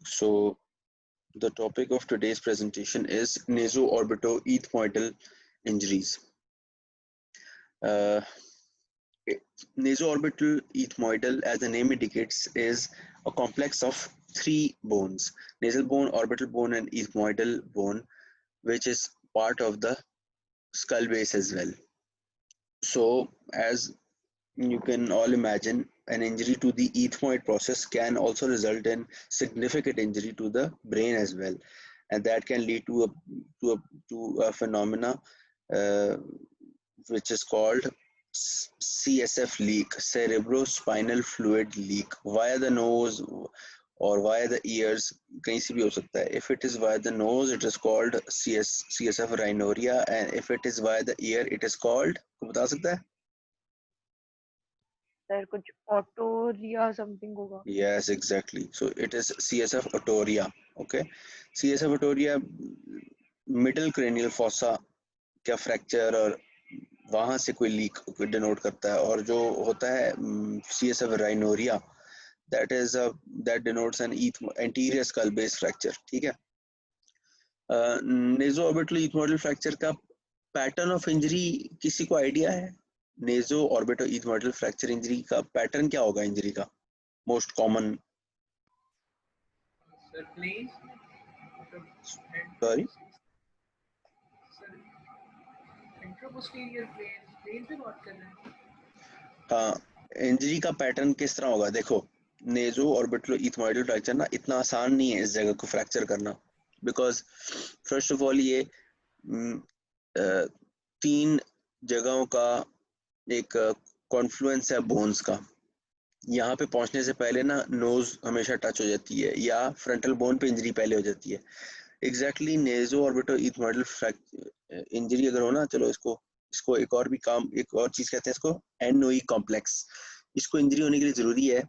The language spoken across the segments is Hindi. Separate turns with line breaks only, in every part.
So the topic of today's presentation is naso-orbitoethmoidal injuries. Uh, Naso-orbital ethmoidal, as the name indicates, is a complex of three bones: nasal bone, orbital bone, and ethmoidal bone, which is part of the skull base as well. So, as you can all imagine, an injury to the ethmoid process can also result in significant injury to the brain as well, and that can lead to a phenomena uh, which is called CSF leak, cerebrospinal fluid leak, via the nose or via the ears. कहीं से भी हो सकता है. If it is via the nose, it is called CSF rhinorrhea, and if it is via the ear, it is called, को बता सकता है?
सर कुछ ऑटोरिया समथिंग होगा.
Yes, exactly. So it is CSF otorrhea. Okay, CSF otorrhea middle cranial fossa क्या फ्रैक्चर और वहां से कोई लीक डिनोट करता है. और जो होता है CSF rhinorrhea, that denotes an anterior skull base fracture. ठीक है. नेजो ऑर्बिटल ethmoidal फ्रैक्चर का पैटर्न ऑफ इंजरी किसी को आइडिया है? नेजो ऑर्बिटल ethmoidal फ्रैक्चर इंजरी का पैटर्न क्या होगा इंजरी का? Most common. सॉरी, हाँ, इंजरी का पैटर्न किस तरह होगा? देखो, नेजो ऑर्बिटल ethmoidal फ्रैक्चर ना इतना आसान नहीं है इस जगह को फ्रैक्चर करना, बिकॉज फर्स्ट ऑफ ऑल ये तीन जगहों का एक कॉन्फ्लुएंस है बोन्स का. यहाँ पे पहुंचने से पहले ना नोज हमेशा टच हो जाती है या फ्रंटल बोन पे इंजरी पहले हो जाती है. एग्जैक्टली नेजो ऑर्बिटल ethmoidal इंजरी अगर हो ना, चलो इसको एक और भी काम, एक और चीज कहते हैं इसको NOE कॉम्प्लेक्स. इसको इंजरी होने के लिए जरूरी है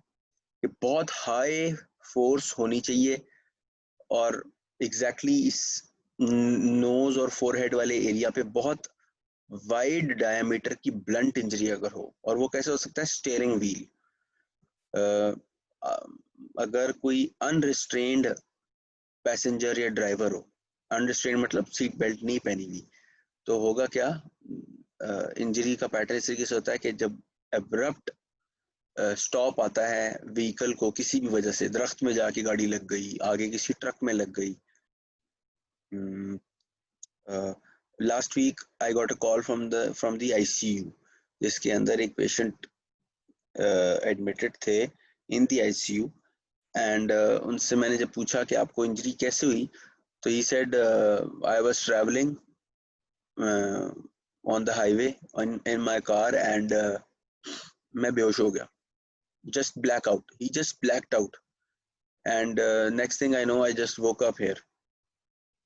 कि बहुत हाई फोर्स होनी चाहिए और एग्जैक्टली इस नोज और फोरहेड वाले एरिया पे बहुत वाइड डायमीटर की ब्लंट इंजरी अगर हो. और वो कैसे हो सकता है? Steering wheel. अगर कोई अनरिस्ट्रेन्ड पैसेंजर या ड्राइवर हो, अनरिस्ट्रेन्ड मतलब सीट बेल्ट नहीं पहनी हुई, तो होगा क्या? इंजरी का पैटर्न इस तरीके से होता है कि जब एब्रप्ट स्टॉप आता है व्हीकल को, किसी भी वजह से दरख्त में जाके गाड़ी लग गई, आगे किसी ट्रक में लग गई. Last week I got a call from the ICU, जिसके अंदर एक पेशेंट एडमिटेड थे इन द ICU. एंड उनसे मैंने जब पूछा कि आपको इंजरी कैसे हुई, तो he said I was travelling on the highway in my car and मैं बेहोश हो गया. just black out. He just blacked out, and next thing I know, I just woke up here.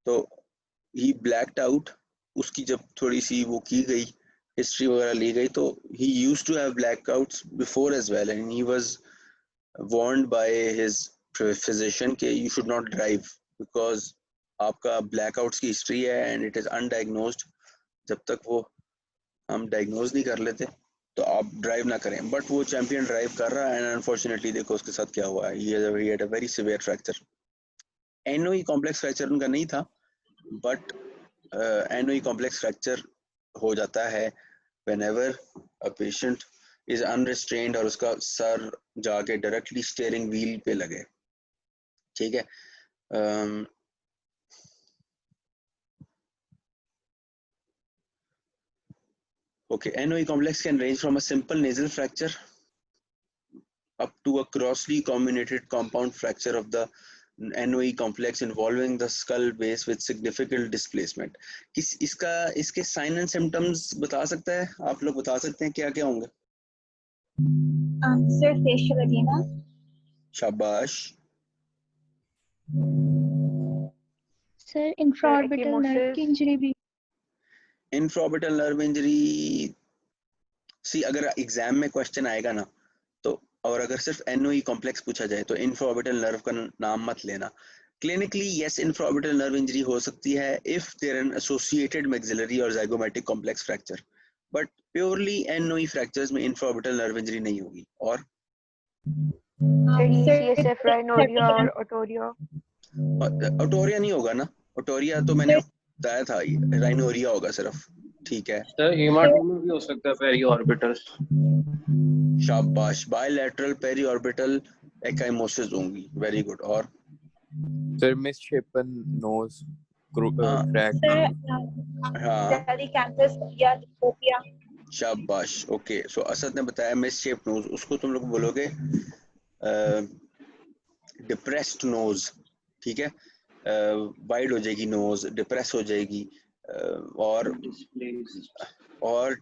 So he blacked out. उसकी जब थोड़ी सी वो की गई, हिस्ट्री वगैरह ली गई, तो he used to have blackouts before as well, and he was warned by his physician कि you should not drive because आपका blackouts की हिस्ट्री है and it is undiagnosed. जब तक वो हम डायग्नोज नहीं कर लेते तो आप ड्राइव ना करें. बट वो चैंपियन ड्राइव कर रहा है एंड अनफॉर्चुनेटली देखो उसके साथ क्या हुआ है. He had a very severe fracture. NOE complex fracture उनका नहीं था, बट NOE कॉम्प्लेक्स फ्रैक्चर हो जाता है whenever a patient is unrestrained और उसका सर जाके डायरेक्टली स्टीयरिंग व्हील पे लगे. ठीक है. Okay, NOE complex can range from a simple nasal fracture up to a grossly comminuted compound fracture of the NOE complex involving the skull base with significant displacement. इसके sign and symptoms बता सकता है? आप लोग बता सकते हैं क्या क्या होंगे?
Sir, facial edema.
शाबाश.
Sir, infraorbital nerve की injury भी.
Infraorbital nerve injury, see अगर एग्जाम में क्वेश्चन आएगा ना, तो और अगर सिर्फ NOE कॉम्प्लेक्स पूछा जाए तो इंफ्राऑर्बिटल नर्व का नाम मत लेना. Clinically yes, infraorbital nerve injury हो सकती है if there an associated maxillary और zygomatic complex fracture, but purely NOE fractures में इंफ्राऑर्बिटल नर्व इंजरी नहीं होगी. और
यही
Sir,
CSF, राइनोडिया और ओटोरिया।
ओटोरिया नहीं होगा ना, ओटोरिया तो मैंने बताया था, राइनोरिया होगा सिर्फ। ठीक है,
सर हेमाटोमा भी हो सकता है, पेरी ऑर्बिटल।
शाबाश, बायलैटरल पेरी ऑर्बिटल एकाइमोसिस होंगी, वेरी गुड। और
सर misshapen nose,
हाँ
crack.
हाँ
Telecanthus या diplopia.
शाबाश, ओके। सो असद ने बताया मिस शेप नोज, उसको तुम लोग बोलोगे डिप्रेस्ड नोज। ठीक है, वाइड हो जाएगी नोज, डिप्रेस हो जाएगी। और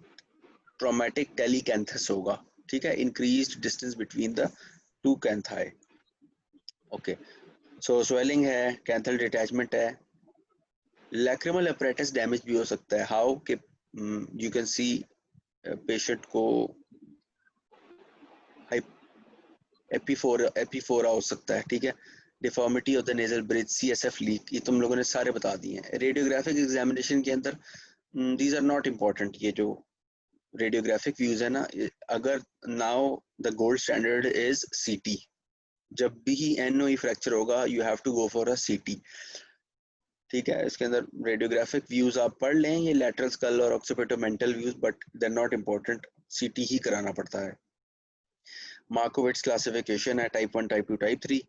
ट्रॉमेटिक टेलीकैंथस होगा। ठीक है, increased distance between the two canthi. Okay, so swelling है, कैंथल डिटैचमेंट है, लैक्रिमल अपरेटस डैमेज भी हो सकता है। हाउ के यू कैन सी पेशेंट को एपीफोरा हो सकता है। ठीक है, deformity of the nasal bridge, CSF leak, ये तुम लोगों ने सारे बता दिए हैं। रेडियोग्राफिक एग्जामिनेशन के अंदर दीज आर नॉट इम्पॉर्टेंट। ये जो रेडियोग्राफिक व्यूज है ना, अगर now the gold standard is CT. जब भी एनओई फ्रैक्चर होगा you have to go for a CT. ठीक है, इसके अंदर रेडियोग्राफिक व्यूज आप पढ़ लें, ये लैटरल स्कल और occipitomental views, but they are not important, CT ही कराना पड़ता है। Markowitz classification है type 1, type 2, type 3.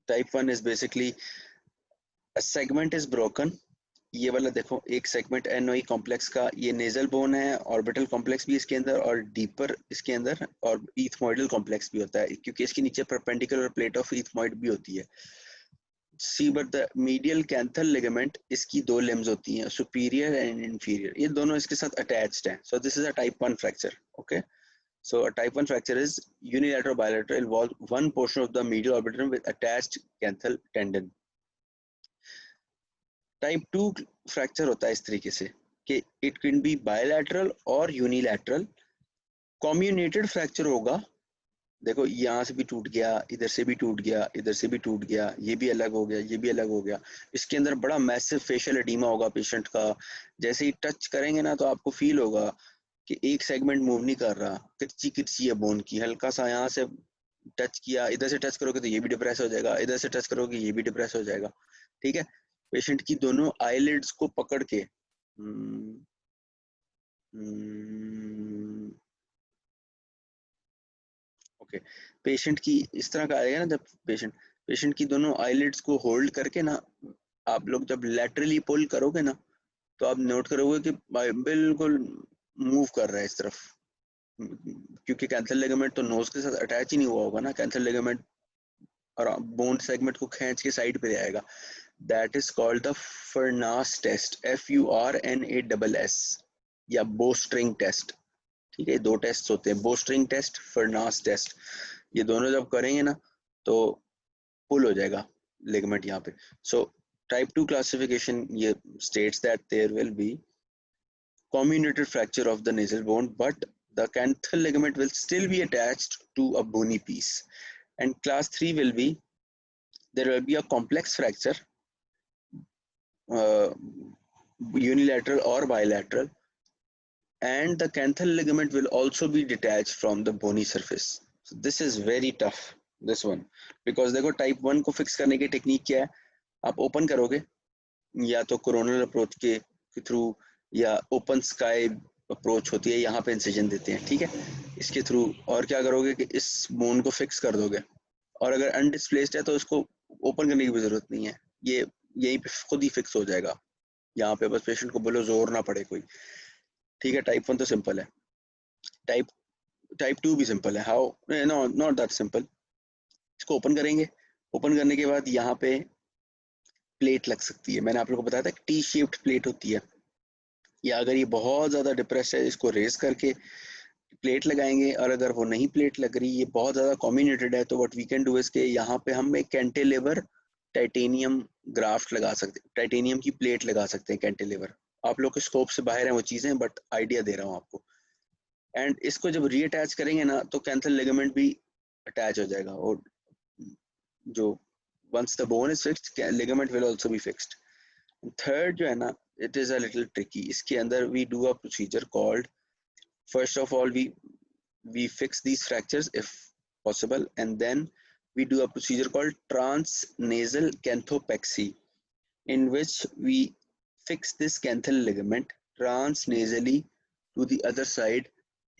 Type 1 is basically a segment is broken. ये वाला देखो, एक सेगमेंट एनओई कॉम्प्लेक्स का, ये नेजल बोन है, ऑर्बिटल कॉम्प्लेक्स भी इसके अंदर, और डीपर इसके अंदर, और ईथमोइडल कॉम्प्लेक्स भी होता है, क्योंकि इसके नीचे परपेंडिकुलर प्लेट ऑफ ईथमोइड भी होती है। सी बट द मीडियल कैंथल लिगामेंट, इसकी दो लिम्स होती हैं, सुपीरियर एंड इंफीरियर, ये दोनों इसके साथ अटैच्ड हैं। So this is a type 1 fracture. Okay, so a type 1 fracture is unilateral bilateral, involve one portion of the medial orbital with attached canthal tendon. Type 2 fracture होता है इस तरीके से कि इट कैन बी बायलैटरल और यूनिलैटरल। कम्युनेटेड फ्रैक्चर होगा, देखो यहाँ से भी टूट गया, इधर से भी टूट गया, इधर से भी टूट गया, ये भी अलग हो गया, ये भी अलग हो गया। इसके अंदर बड़ा मैसिव फेशियल एडीमा होगा पेशेंट का। जैसे ही टच करेंगे ना तो आपको फील होगा कि एक सेगमेंट मूव नहीं कर रहा, किरची किरची है बोन की, हल्का सा यहाँ से टच किया, इधर से टच करोगे तो ये भी डिप्रेस हो जाएगा, इधर से टच करोगे ये भी डिप्रेस हो जाएगा। ठीक है, पेशेंट की दोनों आईलिड्स को पकड़ के ओके, पेशेंट की इस तरह का आएगा ना, जब पेशेंट की दोनों आईलिड्स को होल्ड करके ना, आप लोग जब लैटरली पुल करोगे ना तो आप नोट करोगे कि बिल्कुल मूव कर रहा है इस तरफ, क्योंकि कैंथल लिगामेंट तो नोज के साथ अटैच ही नहीं हुआ होगा ना, कैंथल लिगामेंट और बोन सेगमेंट को खींच के साइड पे आएगा। That is called the Furnas test, FURNASS, या बोस्ट्रिंग टेस्ट। ठीक है, दो टेस्ट होते हैं, बोस्ट्रिंग टेस्ट, फर्नास टेस्ट। ये दोनों जब करेंगे ना तो पुल हो जाएगा लिगामेंट यहाँ पे। सो टाइप 2 classification ये states that there will be comminuted fracture of the nasal bone, but the canthal ligament will still be attached to a bony piece. And class 3 will be, there will be a complex fracture, unilateral or bilateral, and the canthal ligament will also be detached from the bony surface. So this is very tough, this one, because देखो टाइप 1 को फिक्स करने की टेक्निक क्या है, आप ओपन करोगे या तो कोरोनल अप्रोच के थ्रू, या ओपन स्काई अप्रोच होती है, यहाँ पे इंसिजन देते हैं। ठीक है, इसके थ्रू, और क्या करोगे कि इस बोन को फिक्स कर दोगे, और अगर अनडिस्प्लेस्ड है तो इसको ओपन करने की भी जरूरत नहीं है, ये यहीं पे खुद ही फिक्स हो जाएगा। यहाँ पे बस पेशेंट को बोलो जोर ना पड़े कोई। ठीक है, टाइप 1 तो सिंपल है, टाइप 2 भी सिंपल है। How, no not that simple. इसको ओपन करेंगे, ओपन करने के बाद यहाँ पे प्लेट लग सकती है, मैंने आप लोगों को बताया था टी शेप्ड प्लेट होती है, या अगर ये बहुत ज़्यादा डिप्रेस है इसको रेस करके प्लेट लगाएंगे, और अगर वो नहीं प्लेट लग रही, ये बहुत ज़्यादा कम्युनेटेड है, तो what we can do is के यहाँ पे हम एक कैंटिलीवर टाइटेनियम ग्राफ्ट लगा सकते हैं, टाइटेनियम की प्लेट लगा सकते हैं कैंटिलीवर। आप लोग के स्कोप से बाहर हैं वो चीज़ें, बट आइडिया दे रहा हूँ आपको। एंड इसको जब रीअटैच करेंगे ना तो कैंथल लिगामेंट भी अटैच हो जाएगा, और जो once the bone is fixed, ligament will also be fixed. Third जो है ना, it is a little tricky. इसके अंदर we do a procedure called, first of all we fix these fractures if possible, and then we do a procedure called transnasal canthopexy, in which we fix this canthal ligament transnasally to the other side.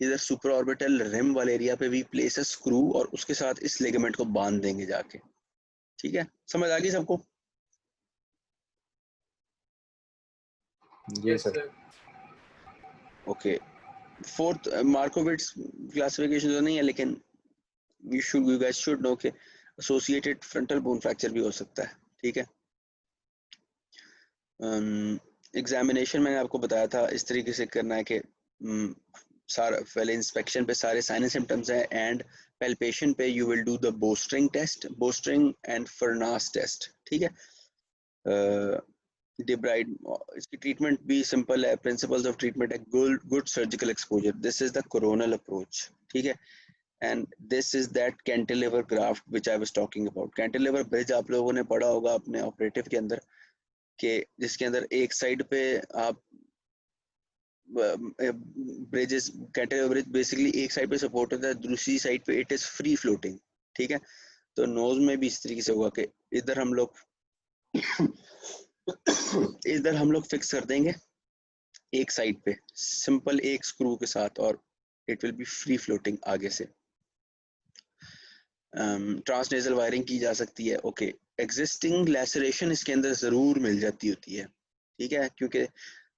इधर सुपरऑर्बिटल रिम वाले एरिया पे भी प्लेस अ स्क्रू और उसके साथ इस लिगामेंट को बांध देंगे जाके. ठीक है, समझ आ गई सबको?
Yes, sir.
Okay. Fourth मार्कोविट्स classification तो नहीं है, लेकिन you guys should know कि associated frontal bone fracture भी हो सकता है. ठीक है. एग्जामिनेशन मैंने आपको बताया था इस तरीके से करना है कि सारा पहले इंस्पेक्शन पे सारे साइन सिम्टम्स हैं, एंड पैल्पेशन पे you will do the bowstring test, bowstring and Furnas test. ठीक है. डिब्राइड, इसकी ट्रीटमेंट भी सिंपल है. प्रिंसिपल्स ऑफ ट्रीटमेंट है good surgical exposure. This is the coronal approach. ठीक है. And this is that cantilever graft which I was talking about. Cantilever bridge आप लोगों ने पढ़ा होगा अपने ऑपरेटिव के अंदर, के जिसके अंदर एक साइड पे आप ब्रिजेस, कैंटिलीवर ब्रिज बेसिकली एक साइड पे सपोर्ट होता है, दूसरी साइड पे इट इज फ्री फ्लोटिंग. ठीक है. तो नोज में भी इस तरीके से होगा कि इधर हम लोग इधर हम लोग फिक्स कर देंगे एक साइड पे सिंपल एक स्क्रू के साथ, और it will be free floating आगे से. ट्रांसनेजल वायरिंग की जा सकती है. ओके. एग्जिस्टिंग लैसरेशन इसके अंदर जरूर मिल जाती होती है. ठीक है, क्योंकि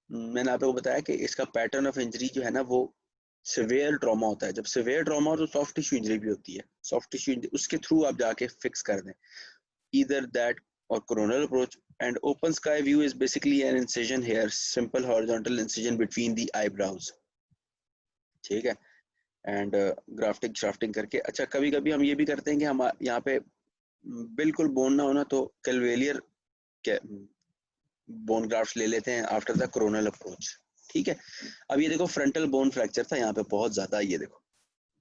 मैंने आप लोगों को बताया कि इसका पैटर्न ऑफ इंजरी जो है ना वो सिवियर ट्रॉमा होता है. जब सिवियर ट्रॉमा हो तो सॉफ्ट टिश्यू इंजरी भी होती है. सॉफ्ट टिश्यू इंजरी उसके थ्रू आप जाके फिक्स कर दें, either that or coronal approach. And open sky view is basically an incision here, simple horizontal incision between the eyebrows. ठीक है. एंड ग्राफ्टिंग श्राफ्टिंग करके. अच्छा, कभी कभी हम ये भी करते हैं कि हम यहाँ पे बिल्कुल बोन ना होना तो कैलवेलियर बोन ग्राफ्ट ले लेते हैं आफ्टर द कोरोनल अप्रोच. ठीक है. अब ये देखो फ्रंटल बोन फ्रैक्चर था यहाँ पे बहुत ज्यादा, ये देखो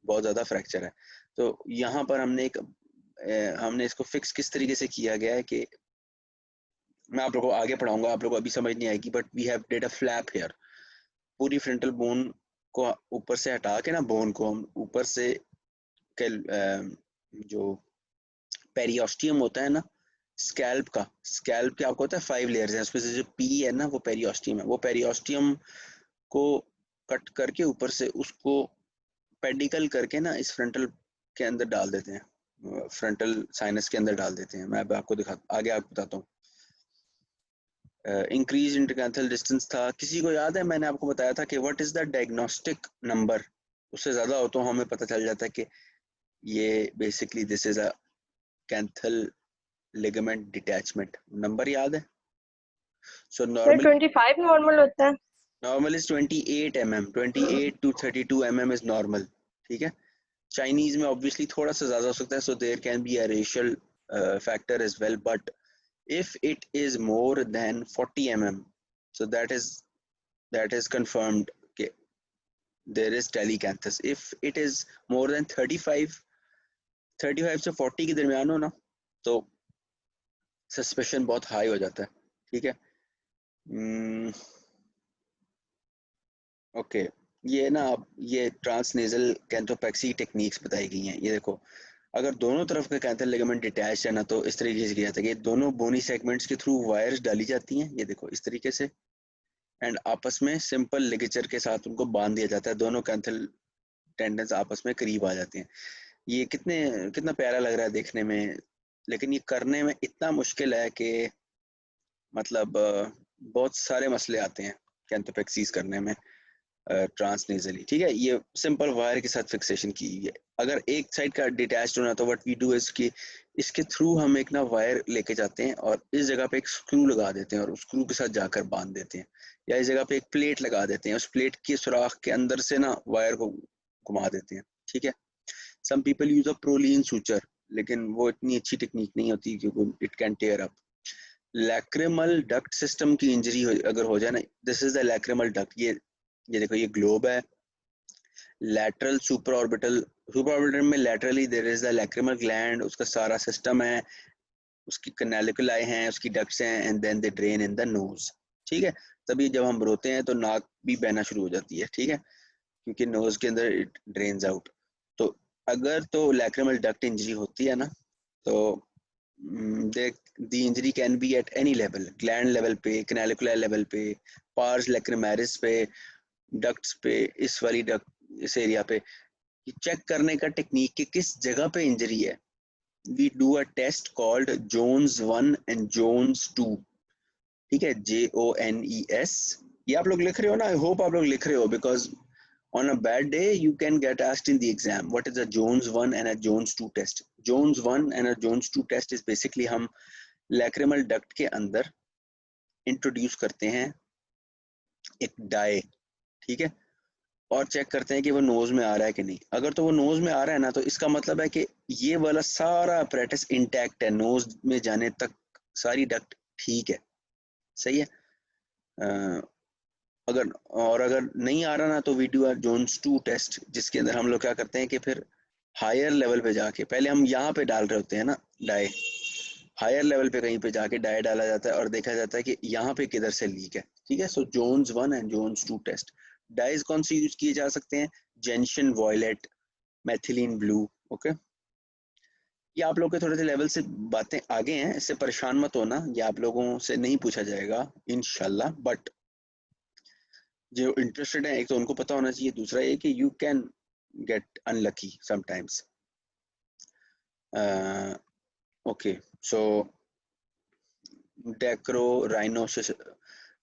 बहुत ज्यादा फ्रैक्चर है. तो यहाँ पर हमने इसको फिक्स किस तरीके से किया गया है कि मैं आप लोगों को आगे पढ़ाऊंगा, आप लोगों को अभी समझ नहीं आएगी, but we have did a flap here. पूरी फ्रंटल बोन को ऊपर से हटा के ना, बोन को हम ऊपर से जो पेरियोस्टियम होता है ना स्कैल्प के आपको होता है 5 लेयर्स हैं, उसमें से जो पी है ना वो पेरियोस्टियम है. वो पेरियोस्टियम को कट करके ऊपर से उसको पेडिकल करके ना इस फ्रंटल के अंदर डाल देते हैं, फ्रंटल साइनस के अंदर डाल देते हैं. मैं अब आपको आगे आपको बताता हूँ. इंक्रीज इंटरकैंथल डिस्टेंस था. किसी को याद है मैंने आपको बताया था कि what is the diagnostic number? उससे ज्यादा हो तो हमें पता चल जाता है कि ये basically this is a canthal ligament detachment. Number याद है? सो नॉर्मल
25 नॉर्मल होता है.
Normal is 28 mm. 28 to 32 mm is normal. ठीक है. चाइनीज में ऑब्वियसली थोड़ा सा ज्यादा हो सकता है, so there can be a racial factor as well, but if it is more than 40 mm, so that is confirmed okay, there is telecanthus. If it is more than 35 से 40 के दरमियान हो ना तो सस्पेशन बहुत हाई हो जाता है. ठीक है. ओके. ये ना अब ये ट्रांसनेजल कैंथोपैक्सी टेक्निक्स बताई गई हैं. ये देखो, अगर दोनों तरफ का कैंथल लिगामेंट डिटैच है ना तो इस तरीके से किया जाता है कि दोनों बोनी सेगमेंट्स के थ्रू वायर्स डाली जाती हैं. ये देखो इस तरीके से, एंड आपस में सिंपल लिगेचर के साथ उनको बांध दिया जाता है. दोनों कैंथल टेंडन्स आपस में करीब आ जाते हैं. ये कितना प्यारा लग रहा है देखने में, लेकिन ये करने में इतना मुश्किल है कि मतलब बहुत सारे मसले आते हैं कैंथोपैक्सीज करने में ट्रांसनेजली. ठीक है. ये सिंपल वायर के साथ फिक्सेशन की है. अगर एक साइड का डिटैच्ड होना तो व्हाट वी डू इज कि इसके थ्रू हम एक ना वायर लेके जाते हैं और इस जगह पे एक स्क्रू लगा देते हैं और उस स्क्रू के साथ जाकर बांध देते हैं, या इस जगह पे एक प्लेट लगा देते हैं, उस प्लेट के सुराख के अंदर से ना वायर को घुमा देते हैं. ठीक है. Some people use a prolene suture, लेकिन वो इतनी अच्छी टेक्निक नहीं होती क्योंकि it can tear up. Lacrimal duct system की इंजरी अगर हो जाए ना, this is the lacrimal duct. ये देखो ये ग्लोब है. लैटरल सुपरऑर्बिटल में laterally there is the lacrimal gland, उसका सारा सिस्टम है, उसकी कैनालिकुलाई हैं, उसकी डक्ट्स हैं, and then they drain in the nose. ठीक है. तभी जब हम रोते हैं तो नाक भी बहना शुरू हो जाती है. ठीक है, क्योंकि नोज के अंदर इट ड्रेन्स आउट. तो अगर तो लैक्रिमल डक्ट इंजरी होती है ना, तो the injury can be at any level, gland level पे, कैनालिकुलर लेवल पे, पार्स लैक्रिमैरिस पे, डक्ट्स पे, इस वाली डक्ट इस एरिया पे। चेक करने का टेक्निक कि किस जगह पे इंजरी है, we do a test called Jones 1 and Jones 2, ठीक है, JONES। ये आप लोग लिख रहे हो ना, आई होप आप लोग लिख रहे हो, because on a bad day you can get asked in the exam what is a Jones 1 and a Jones 2 test. Jones 1 and a Jones 2 test is basically हम lacrimal duct के अंदर इंट्रोड्यूस करते हैं एक डाई, ठीक है, और चेक करते हैं कि वो नोज में आ रहा है कि नहीं। अगर तो वो नोज में आ रहा है ना, तो इसका मतलब है कि ये वाला सारा अपरेटस इंटैक्ट है, नोज में जाने तक सारी डक्ट ठीक है, सही है। अगर नहीं आ रहा ना, तो we do our Jones 2 test, जिसके अंदर हम लोग क्या करते हैं कि फिर हायर लेवल पे जाके, पहले हम यहाँ पे डाल रहे होते हैं ना डाई, हायर लेवल पे कहीं पे जाके डाई डाला जाता है और देखा जाता है कि यहाँ पे किधर से लीक है, ठीक है। So Jones 1 and Jones 2 test. Dyes कौन से यूज किए जा सकते हैं? Gentian violet, methylene blue, okay. ये आप लोग के थोड़े से लेवल से बातें आगे हैं, इससे परेशान मत होना, ये आप लोगों से नहीं पूछा जाएगा इंशाल्लाह, बट जो इंटरेस्टेड है एक तो उनको पता होना चाहिए, दूसरा ये कि you can get unlucky sometimes. Okay, so dacryo rhinosis,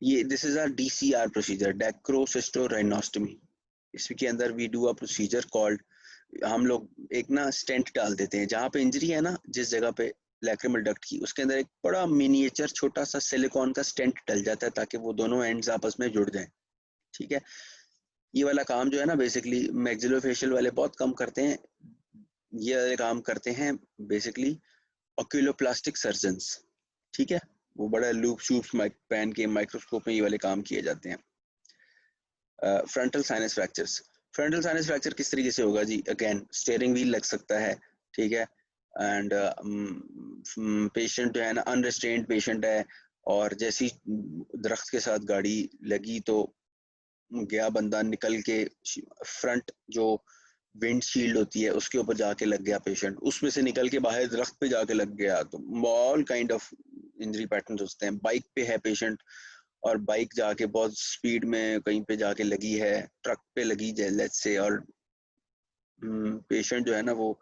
ये this is our DCR procedure, dacryocystorhinostomy. इसके अंदर we do a procedure called, हम लोग एक ना स्टेंट डाल देते हैं जहाँ पे इंजरी है ना, जिस जगह पे लैक्रिमल डक्ट की, उसके अंदर एक बड़ा मिनिएचर छोटा सा सिलिकॉन का स्टेंट डल जाता है ताकि वो दोनों एंड्स आपस में जुड़ जाएं, ठीक है। ये वाला काम जो है ना बेसिकली मैक्सिलोफेशियल वाले बहुत कम करते हैं, ये वाले काम करते हैं बेसिकली ऑक्यूलोप्लास्टिक सर्जन्स, ठीक है। वो बड़ा लूप शूप्स पहन के माइक्रोस्कोप में ये वाले काम किए जाते हैं। Frontal sinus fractures, frontal sinus fracture किस तरीके से होगा जी? अगेन स्टीयरिंग व्हील लग सकता है, ठीक है, एंड पेशेंट जो है ना अनरिस्ट्रेन्ड पेशेंट है, और जैसी दरख्त के साथ गाड़ी लगी तो गया बंदा निकल के, फ्रंट जो विंडशील्ड होती है उसके ऊपर जाके लग गया पेशेंट, उसमें से निकल के बाहर दरख्त पे जाके लग गया, तो all kind of injury patterns होते हैं। बाइक पे है पेशेंट और बाइक जाके बहुत स्पीड में कहीं पे जाके लगी है, ट्रक पे लगी लेट्स से, और पेशेंट जो है ना, वो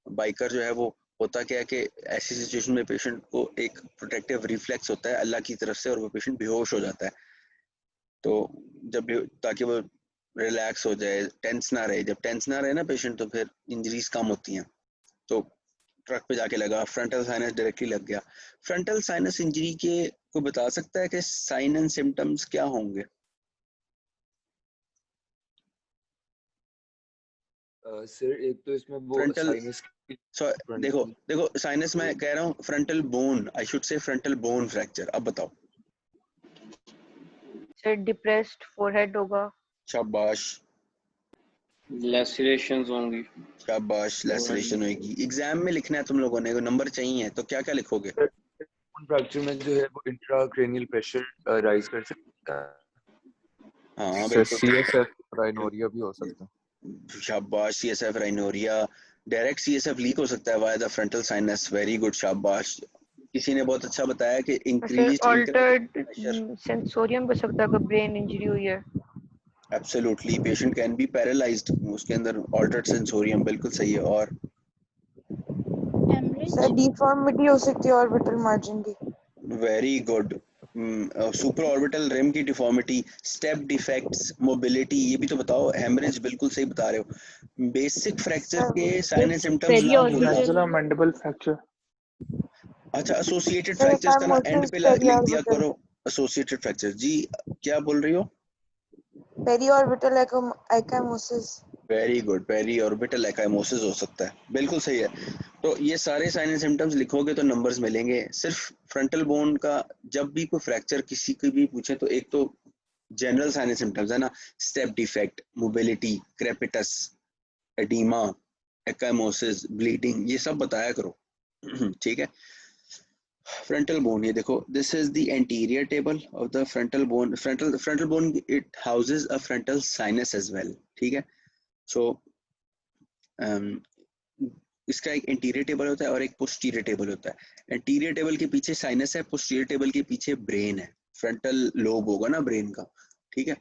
बाइकर जो है, वो होता क्या है कि ऐसी सिचुएशन में पेशेंट को एक प्रोटेक्टिव रिफ्लेक्स होता है अल्लाह की तरफ से, और वो पेशेंट बेहोश हो जाता है, तो जब ताकि वो रिलैक्स हो जाए, टेंस ना रहे। जब टेंस ना रहे ना पेशेंट, तो फिर इंजरीज कम होती हैं। तो ट्रक पे जाके लगा, फ्रंटल साइनस डायरेक्टली लग गया। फ्रंटल साइनस इंजरी के कोई बता सकता है कि साइन एंड सिम्टम्स क्या होंगे?
सर एक तो इसमें वो
फ्रंटल,
साइनस की
देखो साइनस में कह रहा हूँ, frontal bone, I should say frontal bone fracture. अब बताओ
सर डिप्रेस्ड फोरहेड होगा।
शाबाश,
लैसिरेशंस होंगी।
शाबाश, लैसरेशन होगी। एग्जाम में लिखना है तुम लोगों ने, नंबर चाहिए, तो क्या क्या लिखोगे?
फ्रैक्चर में जो है वो इंट्राक्रैनियल प्रेशर राइज कर सकता है।
हाँ
सर
बिल्कुल,
CSF राइनोरिया भी हो सकता है।
शाबाश, CSF rhinorrhoea, direct CSF leak हो सकता है via the frontal sinus, very good, शाबाश। किसी ने बहुत अच्छा बताया कि
sir
increase
altered
pressure,
sensorium हो सकता है अगर ब्रेन इंजरी हुई है।
Absolutely, patient can be paralysed, उसके अंदर ऑल्टर्ड सेंसोरियम, बिल्कुल सही है। और
Hemorrhage.
सर डिफॉर्मिटी हो सकती है ऑर्बिटल मार्जिन की।
Very good, super orbital rim की डिफॉर्मिटी, स्टेप डिफेक्ट्स, मोबिलिटी, ये भी तो बताओ। हेमरेज बिल्कुल सही बता रहे हो। बेसिक फ्रैक्चर के साइन एंड सिम्टम्स ना भूलना।
नेजुला मैंडिबल फ्रैक्चर।
अच्छा, एसोसिएटेड
सर
फ्रैक्चर्स का ना एंड
एकाइमोसिस
पे लिख दिया
पेरिऑर्बिटल।
करो, एसोसिएटेड फ्रैक्चर। जी क्या बोल रही हो?
Periorbital ecchymosis.
Very good, periorbital ecchymosis हो सकता है, बिल्कुल सही है। तो ये सारे साइन एंड सिम्टम्स लिखोगे तो नंबर्स मिलेंगे। सिर्फ फ्रंटल बोन का जब भी कोई फ्रैक्चर किसी को भी पूछे, तो एक तो जनरल साइन एंड सिम्टम्स है ना, step defect, mobility, crepitus, oedema, ecchymosis, bleeding, ये सब बताया करो ठीक है। फ्रंटल बोन, ये देखो, this is the anterior table of the frontal bone. Frontal bone, it houses a frontal sinus as well, ठीक है। सो इसका एक इंटीरियर टेबल होता है और एक पोस्टीरियर टेबल होता है। इंटीरियर टेबल के पीछे साइनस है, पोस्टीरियर टेबल के पीछे ब्रेन है, फ्रंटल लोब होगा ना ब्रेन का, ठीक है।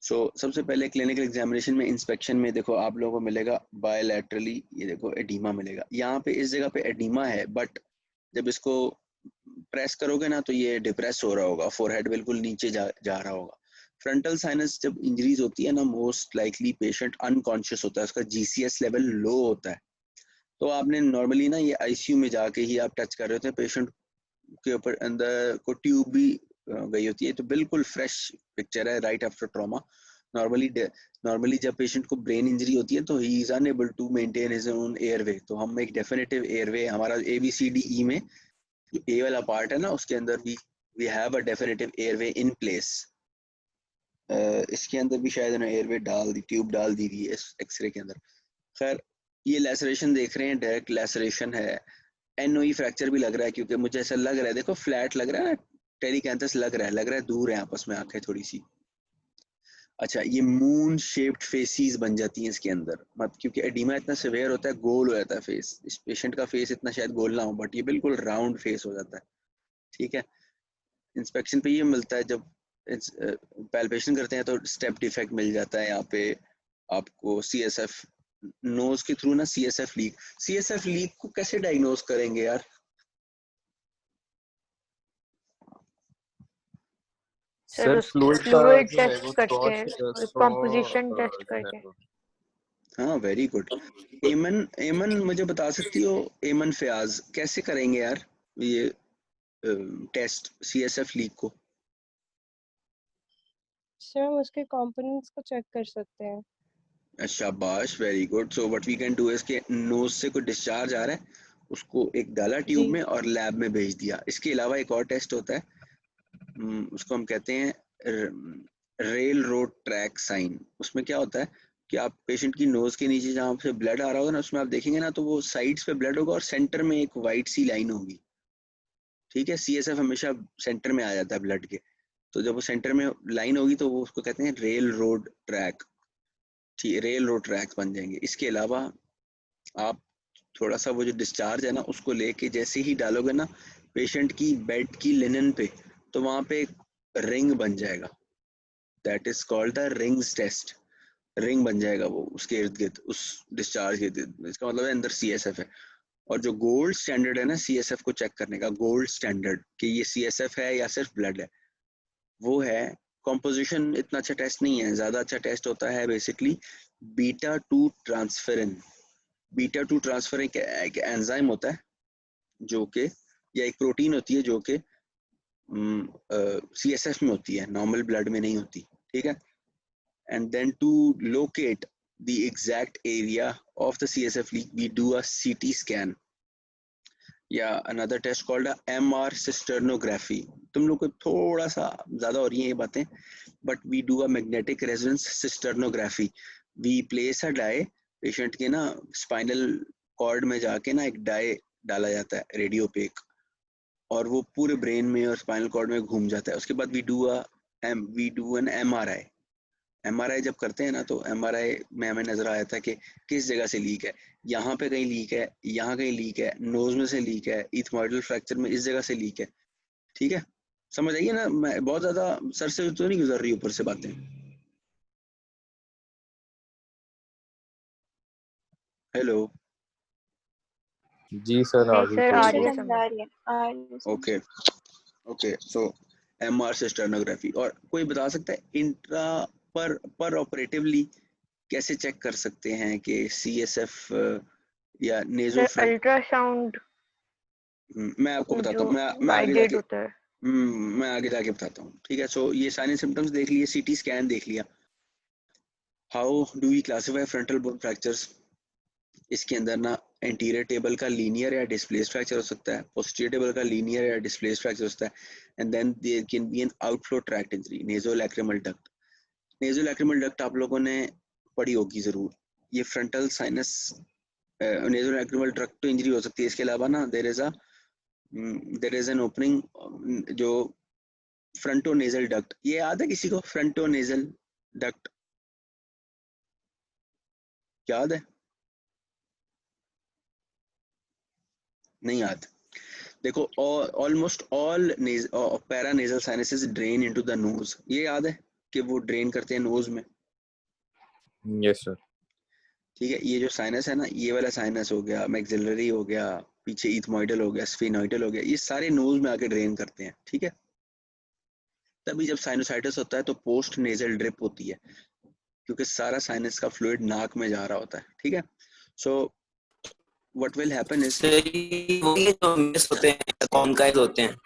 सो सबसे पहले क्लिनिकल एग्जामिनेशन में इंस्पेक्शन में देखो आप लोगों को मिलेगा बायोलैटरली, ये देखो एडीमा मिलेगा, यहाँ पे इस जगह पे एडीमा है, बट जब इसको प्रेस करोगे ना तो ये डिप्रेस हो रहा होगा, फोरहेड बिल्कुल नीचे जा रहा होगा। फ्रंटल साइनस जब इंजरीज होती है ना, मोस्ट लाइकली पेशेंट अनकॉन्शियस होता है, उसका जीसीएस लेवल लो होता है। तो आपने नॉर्मली ना ये आईसीयू में जाके ही आप टच कर रहे होते हैं, पेशेंट के ऊपर अंदर को ट्यूब भी गई होती है, तो बिल्कुल फ्रेश पिक्चर है राइट आफ्टर ट्रॉमा। नॉर्मली जब पेशेंट को ब्रेन इंजरी होती है तो he is unable to maintain his own airway, तो हम एक डेफिनेटिव एयरवे, हमारा ABCDE में जो ए वाला पार्ट है ना उसके अंदर भी we have a definitive airway in place. इसके अंदर भी शायद उन्होंने एयरवे डाल दी, ट्यूब डाल दी है इस एक्सरे के अंदर। खैर ये लैसरेशन देख रहे हैं, डायरेक्ट लैसरेशन है, एनओई फ्रैक्चर भी लग रहा है, क्योंकि मुझे ऐसा लग रहा है, देखो फ्लैट लग रहा है ना, टेरिकैंथस लग रहा है दूर है आपस में आंखें थोड़ी सी। अच्छा ये मून शेप्ड फेसिस बन जाती हैं इसके अंदर, मत क्योंकि एडिमा इतना सिवियर होता है, गोल हो जाता है फेस, इस पेशेंट का फेस इतना शायद गोल ना हो, बट ये बिल्कुल राउंड फेस हो जाता है, ठीक है। इंस्पेक्शन पे ये मिलता है, जब पैल्पेशन करते हैं तो स्टेप डिफेक्ट मिल जाता है यहाँ पे आपको, CSF नोज के थ्रू ना CSF लीक को कैसे डायग्नोज करेंगे यार?
सर
सर फ्लूइड का
फ्लूइड
जो है वो
टेस्ट करके, कंपोजिशन टेस्ट करके।
हाँ वेरी गुड। एमन मुझे बता सकती हो, एमन फयाज कैसे करेंगे यार ये टेस्ट CSF लीक को?
सर हम उसके कंपोनेंट्स को चेक कर सकते हैं।
शाबाश very good. So what we can do is के नोज से कोई डिस्चार्ज आ रहा है, उसको एक डाला ट्यूब
जी
में और लैब में भेज दिया। इसके अलावा एक और टेस्ट होता है, उसको हम कहते हैं रेल रोड ट्रैक साइन। उसमें क्या होता है कि आप पेशेंट की नोज के नीचे जहाँ से ब्लड आ रहा होगा ना, उसमें आप देखेंगे ना तो वो साइड्स पे ब्लड होगा और सेंटर में एक वाइट सी लाइन होगी, ठीक है। CSF हमेशा सेंटर में आ जाता है ब्लड के, तो जब वो सेंटर में लाइन होगी तो वो उसको कहते हैं रेल रोड ट्रैक, ठीक, रेल रोड ट्रैक बन जाएंगे। इसके अलावा आप थोड़ा सा वो जो डिस्चार्ज है ना उसको लेके जैसे ही डालोगे ना पेशेंट की बेड की लिनन पे, तो वहां पे एक रिंग बन जाएगा, that is called the rings test. Ring बन जाएगा वो उसके इर्द गिर्द, उस डिस्चार्ज के इर्द, इसका मतलब है अंदर CSF है। और जो गोल्ड स्टैंडर्ड है ना CSF को चेक करने का, गोल्ड स्टैंडर्ड कि ये CSF है या सिर्फ ब्लड है, वो है कॉम्पोजिशन। इतना अच्छा टेस्ट नहीं है, ज्यादा अच्छा टेस्ट होता है बेसिकली β2 ट्रांसफेरिन। β2 ट्रांसफर एक एंजाइम होता है जो कि, या एक प्रोटीन होती है जो कि CSF में होती है, नॉर्मल ब्लड में नहीं होती, ठीक है। And then to locate the exact area of the CSF leak we do a CT scan या another test called a MR cysternography। तुम लोग को थोड़ा सा ज्यादा हो रही हैं ये बातें, but we do a magnetic resonance cysternography। we place a dye, patient के ना स्पाइनल कॉर्ड में जाके ना एक डाई डाला जाता है रेडियो पे एक, और वो पूरे ब्रेन में और स्पाइनल कॉर्ड में घूम जाता है। उसके बाद वी डू एन MRI जब करते हैं ना, तो MRI में हमें नजर आया था कि किस जगह से लीक है, यहाँ पे कहीं लीक है, यहाँ कहीं लीक है, नोज में से लीक है, इथमोइडल फ्रैक्चर में इस जगह से लीक है, ठीक है। समझ आइए ना, मैं बहुत ज्यादा सर से तो नहीं गुजर रही ऊपर से बातें। हेलो
जी सर
नहीं
आगे
सर,
तो
आ
सर
रही है
समझ आ
समझ।
रही है, आ रही है समझ।
Okay okay. So MR cisternography. और कोई बता सकता है इंट्रा पर ऑपरेटिवली कैसे चेक कर सकते हैं कि CSF या
सर
नेजोफ्रेक?
अल्ट्रासाउंड
मैं आपको बताता
जो
हूँ, मैं आगे
गाइडेड
जाके
होता है।
मैं आगे जाके बताता हूँ, ठीक है। सो ये सारे सिम्टम्स देख लिए, CT स्कैन देख लिया। How do we classify frontal bone fractures? इसके अंदर ना एंटीरियर टेबल का लीनियर या डिस्प्लेस्ड फ्रैक्चर हो सकता है, पोस्टीरियर टेबल का लीनियर या डिस्प्लेस्ड फ्रैक्चर हो सकता है, and then there can be an outflow tract injury, nasolacrimal duct. Nasolacrimal duct आप लोगों ने पढ़ी होगी जरूर, ये फ्रंटल साइनस नेजोलैक्रिमल डक्ट तो इंजरी हो सकती है। इसके अलावा ना देयर इज एन ओपनिंग जो फ्रंटो नेजल डक्ट, ये याद है किसी को? फ्रंटो नेजल डक्ट याद है? नहीं आते। देखो almost all paranasal sinuses drain into the nose, ये याद है कि वो ड्रेन करते हैं नोज में।
Yes sir.
ठीक है, ये जो साइनस है ना, ये वाला साइनस हो गया, मैक्सिलरी हो गया, पीछे इथमोइडल हो गया, स्फेनोइडल हो गया, ये सारे नोज में आके ड्रेन करते हैं। ठीक है, तभी जब साइनोसाइटिस होता है तो पोस्ट नेजल ड्रिप होती है, क्योंकि सारा साइनस का फ्लूइड नाक में जा रहा होता है। ठीक है, so what will happen is,
वही जो मिस होते हैं, कॉन्काइव होते हैं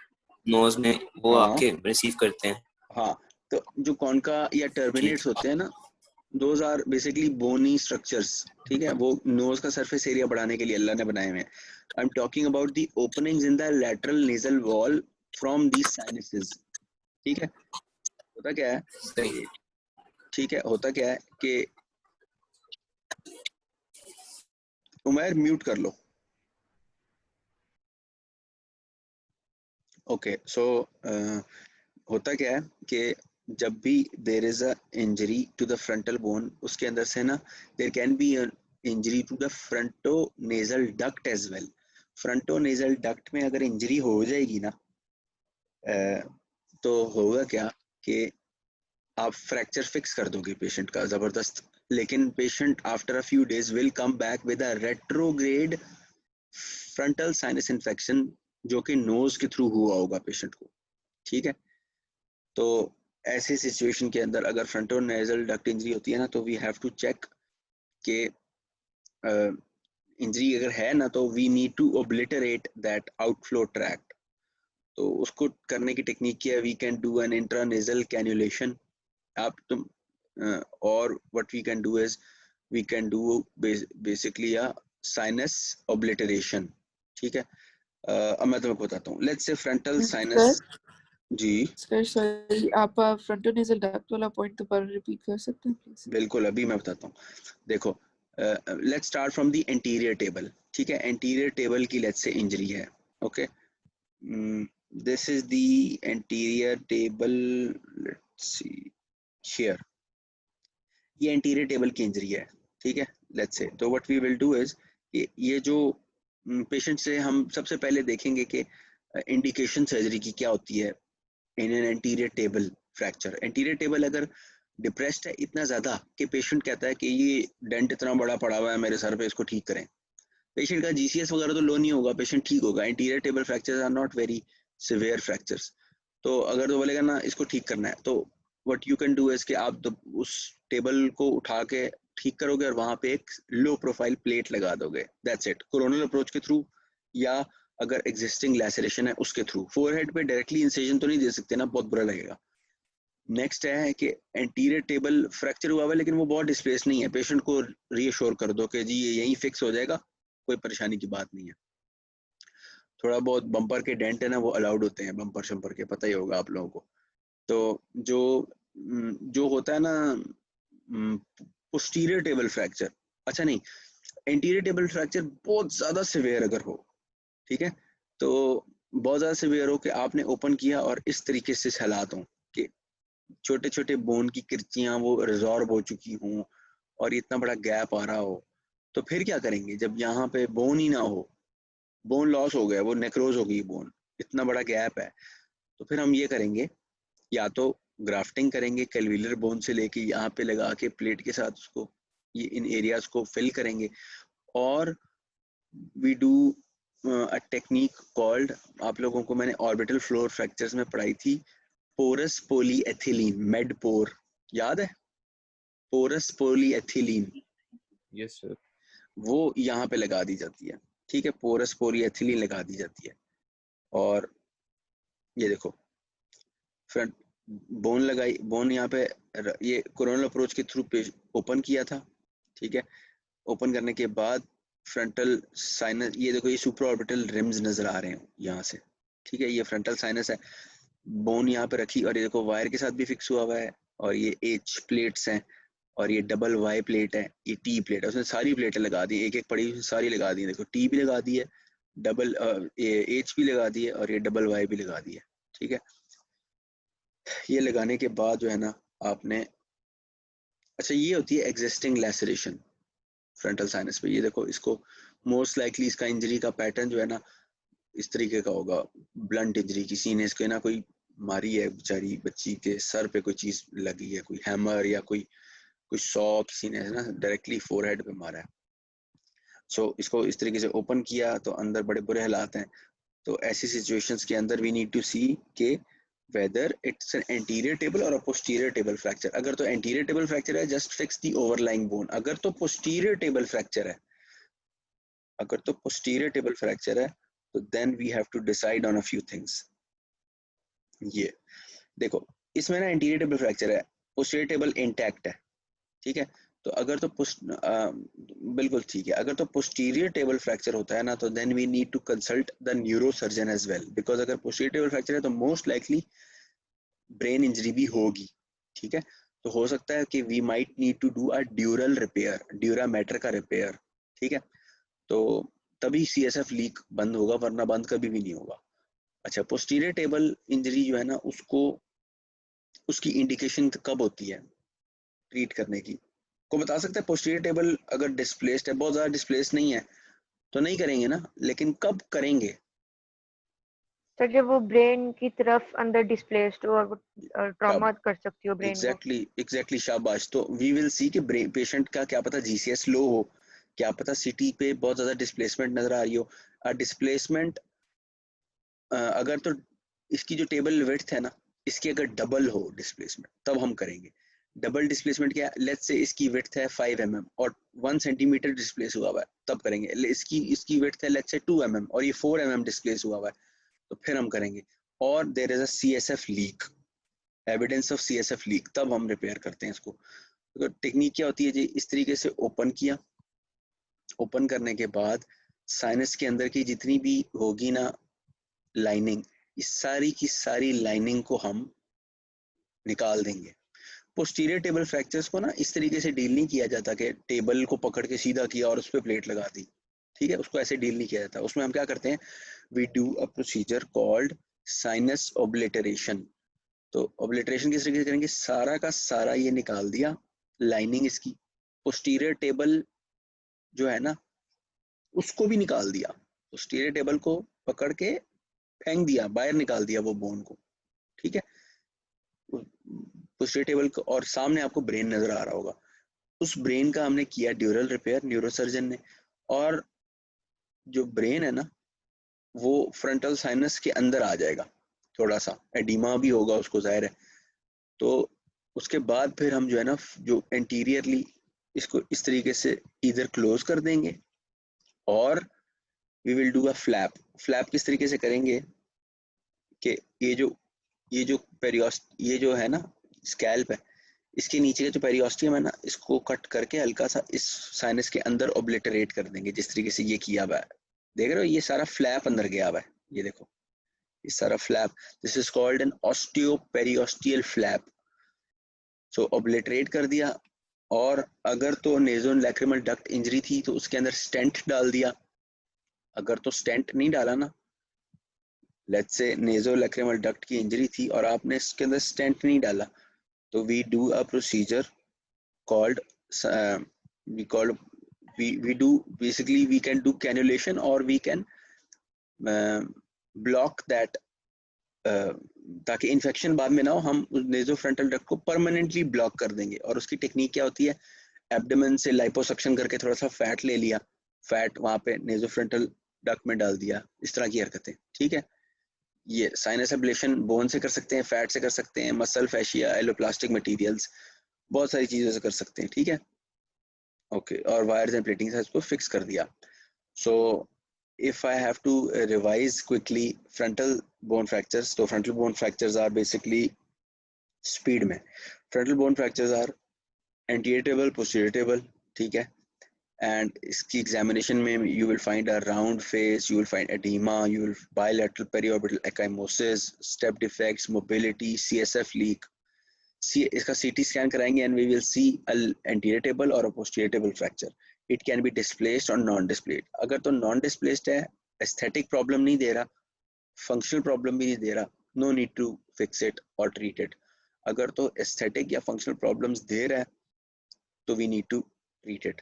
नोज में, वो
हाँ
आके रिसीव करते हैं।
हाँ, तो जो कॉन्का या टर्मिनेट्स होते हैं ना, those are basically bony structures. ठीक है, वो नोज का सरफेस एरिया बढ़ाने के लिए अल्लाह ने बनाए हुए हैं। I am talking about the openings in the lateral nasal wall from these sinuses. ठीक है, होता क्या है,
सही।
ठीक है, होता क्या है कि उमैर म्यूट कर लो। ओके, सो होता क्या है कि जब भी there is a injury to the frontal bone, उसके अंदर से ना there can be injury to the fronto nasal duct as well. Fronto nasal duct में अगर इंजरी हो जाएगी ना, तो होगा क्या कि आप फ्रैक्चर फिक्स कर दोगे पेशेंट का जबरदस्त, लेकिन patient after a few days will come back with a retrograde frontal sinus infection, जो कि नोज के थ्रू हुआ होगा पेशेंट को। ठीक है, तो ऐसी सिचुएशन के अंदर अगर फ्रंटो नेजल डक्ट इंजरी होती है ना, तो वी हैव टू चेक कि इंजरी अगर है ना, तो we need to obliterate that outflow tract. तो उसको करने की टेक्निक क्या है, we can do an intranasal cannulation. आप तुम और what we can do is we can do basically a sinus obliteration. ठीक है, अब मैं तुम्हें बताता हूँ। Let's say frontal sinus. जी
सर सॉरी, आप फ्रंटोनेजल डक्ट वाला पॉइंट दोबारा रिपीट कर सकते हैं प्लीज?
बिल्कुल, अभी मैं बताता हूँ। देखो, let's start from the anterior table. ठीक है, एंटीरियर टेबल की लेट्स से इंजरी है। Okay, this is the anterior table, let's see here, ये एंटीरियर टेबल की इंजरी है। ठीक है, लेट्स से, तो what we will do is ये जो पेशेंट से हम सबसे पहले देखेंगे कि इंडिकेशन सर्जरी की क्या होती है in an anterior table fracture. Anterior table अगर डिप्रेस्ड है इतना ज्यादा कि पेशेंट कहता है कि ये डेंट इतना बड़ा पड़ा हुआ है मेरे सर पे, इसको ठीक करें। पेशेंट का जीसीएस वगैरह तो लो नहीं होगा, पेशेंट ठीक होगा। Anterior table fractures are not very severe fractures. तो अगर तो बोलेगा ना इसको ठीक करना है, तो what you can do is कि आप तो उस टेबल को उठा के ठीक करोगे और वहां पे एक लो प्रोफाइल प्लेट लगा दोगे, दैट्स इट। कोरोनल अप्रोच के थ्रू, या अगर एग्जिस्टिंग लैसरेशन है उसके थ्रू। फोरहेड पे डायरेक्टली इंसिजन तो नहीं दे सकते ना, बहुत बुरा लगेगा। नेक्स्ट है कि एंटीरियर टेबल फ्रैक्चर हुआ हुआ है लेकिन वो बहुत डिस्प्लेस नहीं है, पेशेंट को रीअश्योर कर दो कि जी ये यहीं फिक्स हो जाएगा, कोई परेशानी की बात नहीं है। थोड़ा बहुत बम्पर के डेंट है ना, वो अलाउड होते हैं, बम्पर शम्पर के, पता ही होगा आप लोगों को। तो जो होता है ना पोस्टीरियर टेबल फ्रैक्चर, अच्छा नहीं, एंटीरियर टेबल फ्रैक्चर बहुत ज्यादा सिवियर अगर हो, ठीक है, तो बहुत ज्यादा सिवियर हो कि आपने ओपन किया और इस तरीके से हालात हों कि छोटे छोटे बोन की किरचियां वो रिजॉर्ब हो चुकी हों और इतना बड़ा गैप आ रहा हो, तो फिर क्या करेंगे जब यहाँ पे बोन ही ना हो, बोन लॉस हो गया, वो नेक्रोज हो गई बोन, इतना बड़ा गैप है, तो फिर हम ये करेंगे, या तो ग्राफ्टिंग करेंगे कैलविलर बोन से लेके यहाँ पे लगा के प्लेट के साथ उसको ये इन एरियाज को फिल करेंगे, और we do a technique called, आप लोगों को मैंने ऑर्बिटल फ्लोर फ्रैक्चर्स में पढ़ाई थी, पोरस पॉलीएथिलीन, मेड पोर, याद है? Porous polyethylene,
yes sir.
वो यहाँ पे लगा दी जाती है। ठीक है, पोरस पॉलीएथिलीन लगा दी जाती है। और ये देखो फ्रंट बोन लगाई, बोन यहाँ पे ये कोरोनल अप्रोच के थ्रू ओपन किया था। ठीक है, ओपन करने के बाद फ्रंटल साइनस, ये देखो ये सुपर ऑर्बिटल रिम्स नजर आ रहे हैं यहाँ से। ठीक है, ये फ्रंटल साइनस है, बोन यहाँ पे रखी, और ये देखो वायर के साथ भी फिक्स हुआ हुआ है, और ये एच प्लेट्स हैं, और ये डबल वाई प्लेट है, ये टी प्लेट है, उसने सारी प्लेटें लगा दी, एक एक पड़ी सारी लगा दी, देखो टी भी लगा दी है, डबल एच भी लगा दी है, और ये डबल वाई भी लगा दी है। ठीक है, ये लगाने के बाद जो है ना आपने, अच्छा ये होती है एग्जिस्टिंग लैसरेशन फ्रंटल साइनस पे। ये देखो इसको मोस्ट लाइकली इसका इंजरी का पैटर्न जो है ना इस तरीके का होगा, ब्लंट इंजरी, किसी ने इसके ना कोई मारी है बेचारी बच्ची के सर पे कोई चीज लगी है, कोई हैमर या कोई सॉ किसी ने ना डायरेक्टली फोरहेड पे मारा है। सो इसको इस तरीके से ओपन किया तो अंदर बड़े बुरे हालात हैं। तो ऐसी सिचुएशंस के अंदर वी नीड टू सी के whether it's an anterior table और अ पोस्टीरियर टेबल फ्रैक्चर। अगर तो एंटीरियर टेबल फ्रैक्चर है, just fix the overlying bone. अगर तो पोस्टीरियर टेबल फ्रैक्चर है, अगर तो पोस्टीरियर टेबल फ्रैक्चर है, तो then we have to decide on a few things. ये देखो, इसमें ना एंटीरियर टेबल फ्रैक्चर है, पोस्टीरियर टेबल इंटैक्ट है, ठीक है। तो अगर तो बिल्कुल ठीक है, अगर तो पोस्टीरियर टेबल फ्रैक्चर होता है ना, तो then we need to consult the neuro surgeon as well, because अगर पोस्टीरियर टेबल फ्रैक्चर है तो मोस्ट लाइकली ब्रेन इंजरी भी होगी, ठीक है। तो हो सकता है कि we might need to do a dural repair, dura mater का रिपेयर, ठीक है। तो तभी CSF लीक बंद होगा, वरना बंद कभी भी नहीं होगा। अच्छा, पोस्टीरियर टेबल इंजरी जो है ना, उसको उसकी इंडिकेशन कब होती है ट्रीट करने की, को बता सकता है? पोस्टीरियर टेबल अगर डिस्प्लेस्ड है, बहुत ज्यादा डिस्प्लेस नहीं है, तो नहीं करेंगे ना, लेकिन कब करेंगे?
तो जब वो ब्रेन की तरफ अंदर डिस्प्लेस्ड हो और वो ट्रॉमा कर सकती हो ब्रेन को।
एग्जैक्टली शाबाश। तो वी विल सी कि पेशेंट का क्या पता GCS लो हो, क्या पता CT पे बहुत ज्यादा डिस्प्लेसमेंट नजर आ रही हो। डिस्प्लेसमेंट अगर तो इसकी जो टेबल विड्थ है ना, इसकी अगर डबल हो डिस्प्लेसमेंट, तब हम करेंगे। डबल डिस्प्लेसमेंट क्या, लेट्स से इसकी विड्थ है 5 mm और 1 सेंटीमीटर डिस्प्लेस हुआ हुआ है, तब करेंगे। इसकी विड्थ है लेट्स से 2 mm और ये 4 mm डिस्प्लेस हुआ हुआ है, तो फिर हम करेंगे। और there is a CSF leak, evidence of CSF leak, तब हम रिपेयर करते हैं इसको। तो टेक्निक क्या होती है जी, इस तरीके से ओपन किया, ओपन करने के बाद साइनस के अंदर की जितनी भी होगी ना लाइनिंग, इस सारी की सारी लाइनिंग को हम निकाल देंगे। पोस्टीरियर टेबल फ्रैक्चर्स को ना इस तरीके से डील नहीं किया जाता कि टेबल को पकड़ के सीधा किया और उस पर प्लेट लगा दी, ठीक है, उसको ऐसे डील नहीं किया जाता। उसमें हम क्या करते हैं, we do a procedure called sinus obliteration. तो ओब्लिटरेशन किस तरीके से करेंगे, सारा का सारा ये निकाल दिया, लाइनिंग इसकी, पोस्टीरियर टेबल जो है ना उसको भी निकाल दिया, पोस्टीरियर टेबल को पकड़ के फेंक दिया, बाहर निकाल दिया वो बोन को, ठीक है, पोस्टीरियर टेबल को। और सामने आपको ब्रेन नजर आ रहा होगा, उस ब्रेन का हमने किया ड्यूरल रिपेयर न्यूरोसर्जन ने। और जो ब्रेन है ना, वो फ्रंटल साइनस के अंदर आ जाएगा, थोड़ा सा एडिमा भी होगा उसको, जाहिर है। तो उसके बाद फिर हम जो है ना, जो एंटीरियरली इसको इस तरीके से इधर क्लोज कर देंगे और we will do a flap. Flap किस तरीके से करेंगे कि ये जो ये जो है ना स्कैल्प है, इसके नीचे का जो पेरियोस्टियम है ना, इसको कट करके हल्का सा इस साइनस के अंदर ओब्लिटरेट कर देंगे, जिस तरीके से ये किया हुआ है। देख रहे हो, ये सारा फ्लैप अंदर गया हुआ है, ये देखो, ये सारा flap, this is called an osteoperiosteal flap. So obliterate कर दिया। और अगर तो नेजो लैक्रिमल डक्ट इंजरी थी तो उसके अंदर स्टेंट डाल दिया। अगर तो स्टेंट नहीं डाला ना, let's say naso lacrimal duct की इंजरी थी और आपने इसके अंदर स्टेंट नहीं डाला, तो we do a procedure called we do basically we can do cannulation or we can block that ताकि इन्फेक्शन बाद में ना हो, हम नेजोफ्रंटल डक्ट को परमानेंटली ब्लॉक कर देंगे। और उसकी टेक्निक क्या होती है, एब्डोमेन से लाइपोसक्शन करके थोड़ा सा फैट ले लिया, फैट वहां पे नेजोफ्रंटल डक्ट में डाल दिया, इस तरह की हरकतें, ठीक है। ये साइनस एब्लेशन बोन से कर सकते हैं, फैट से कर सकते हैं, मसल, फैशिया, एलोप्लास्टिक मटेरियल्स, बहुत सारी चीजों से कर सकते हैं, ठीक है, ओके। और वायर्स एंड प्लेटिंग से इसको फिक्स कर दिया। So if I have to revise quickly frontal bone fractures, तो frontal bone fractures are basically speed में, frontal bone fractures are anterior table, posterior table, ठीक है। एंड इसकी एग्जामिनेशन में you will find a round face, you will find oedema, you will bilateral periorbital ecchymosis, step defects, mobility, CSF leak. इसका CT स्कैन कराएंगे and we will see anterior table और posterior table fracture. It can be displaced और नॉन डिस्प्लेस्ड। अगर तो नॉन डिस्प्लेस्ड है, एस्थेटिक प्रॉब्लम नहीं दे रहा, फंक्शनल प्रॉब्लम भी नहीं दे रहा, no need to fix it और ट्रीट इट। अगर तो एस्थेटिक या फंक्शनल प्रॉब्लम्स दे रहा है तो we need to treat it.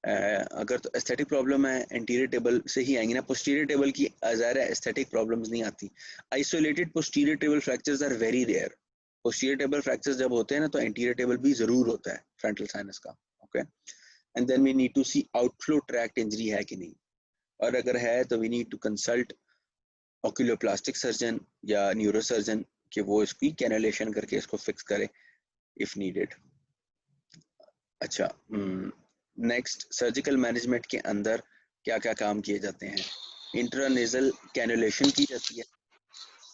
अगर तो एस्थेटिक प्रॉब्लम है एंटीरियर टेबल से ही आएंगी ना, पोस्टीरियर टेबल की ज़ाहिर है एस्थेटिक प्रॉब्लम्स नहीं आती। Isolated posterior table fractures are very rare. Posterior table fractures जब होते हैं ना तो एंटीरियर टेबल भी जरूर होता है फ्रंटल साइनस का, okay. And then we need to see outflow tract injury है कि नहीं, और अगर है तो we need to consult oculoplastic surgeon या न्यूरो सर्जन कि वो इसकी कैनुलेशन करके इसको फिक्स करे इफ नीडेड। अच्छा, नेक्स्ट सर्जिकल मैनेजमेंट के अंदर क्या क्या काम किए जाते हैं? इंट्रानेजल कैनुलेशन की जाती है।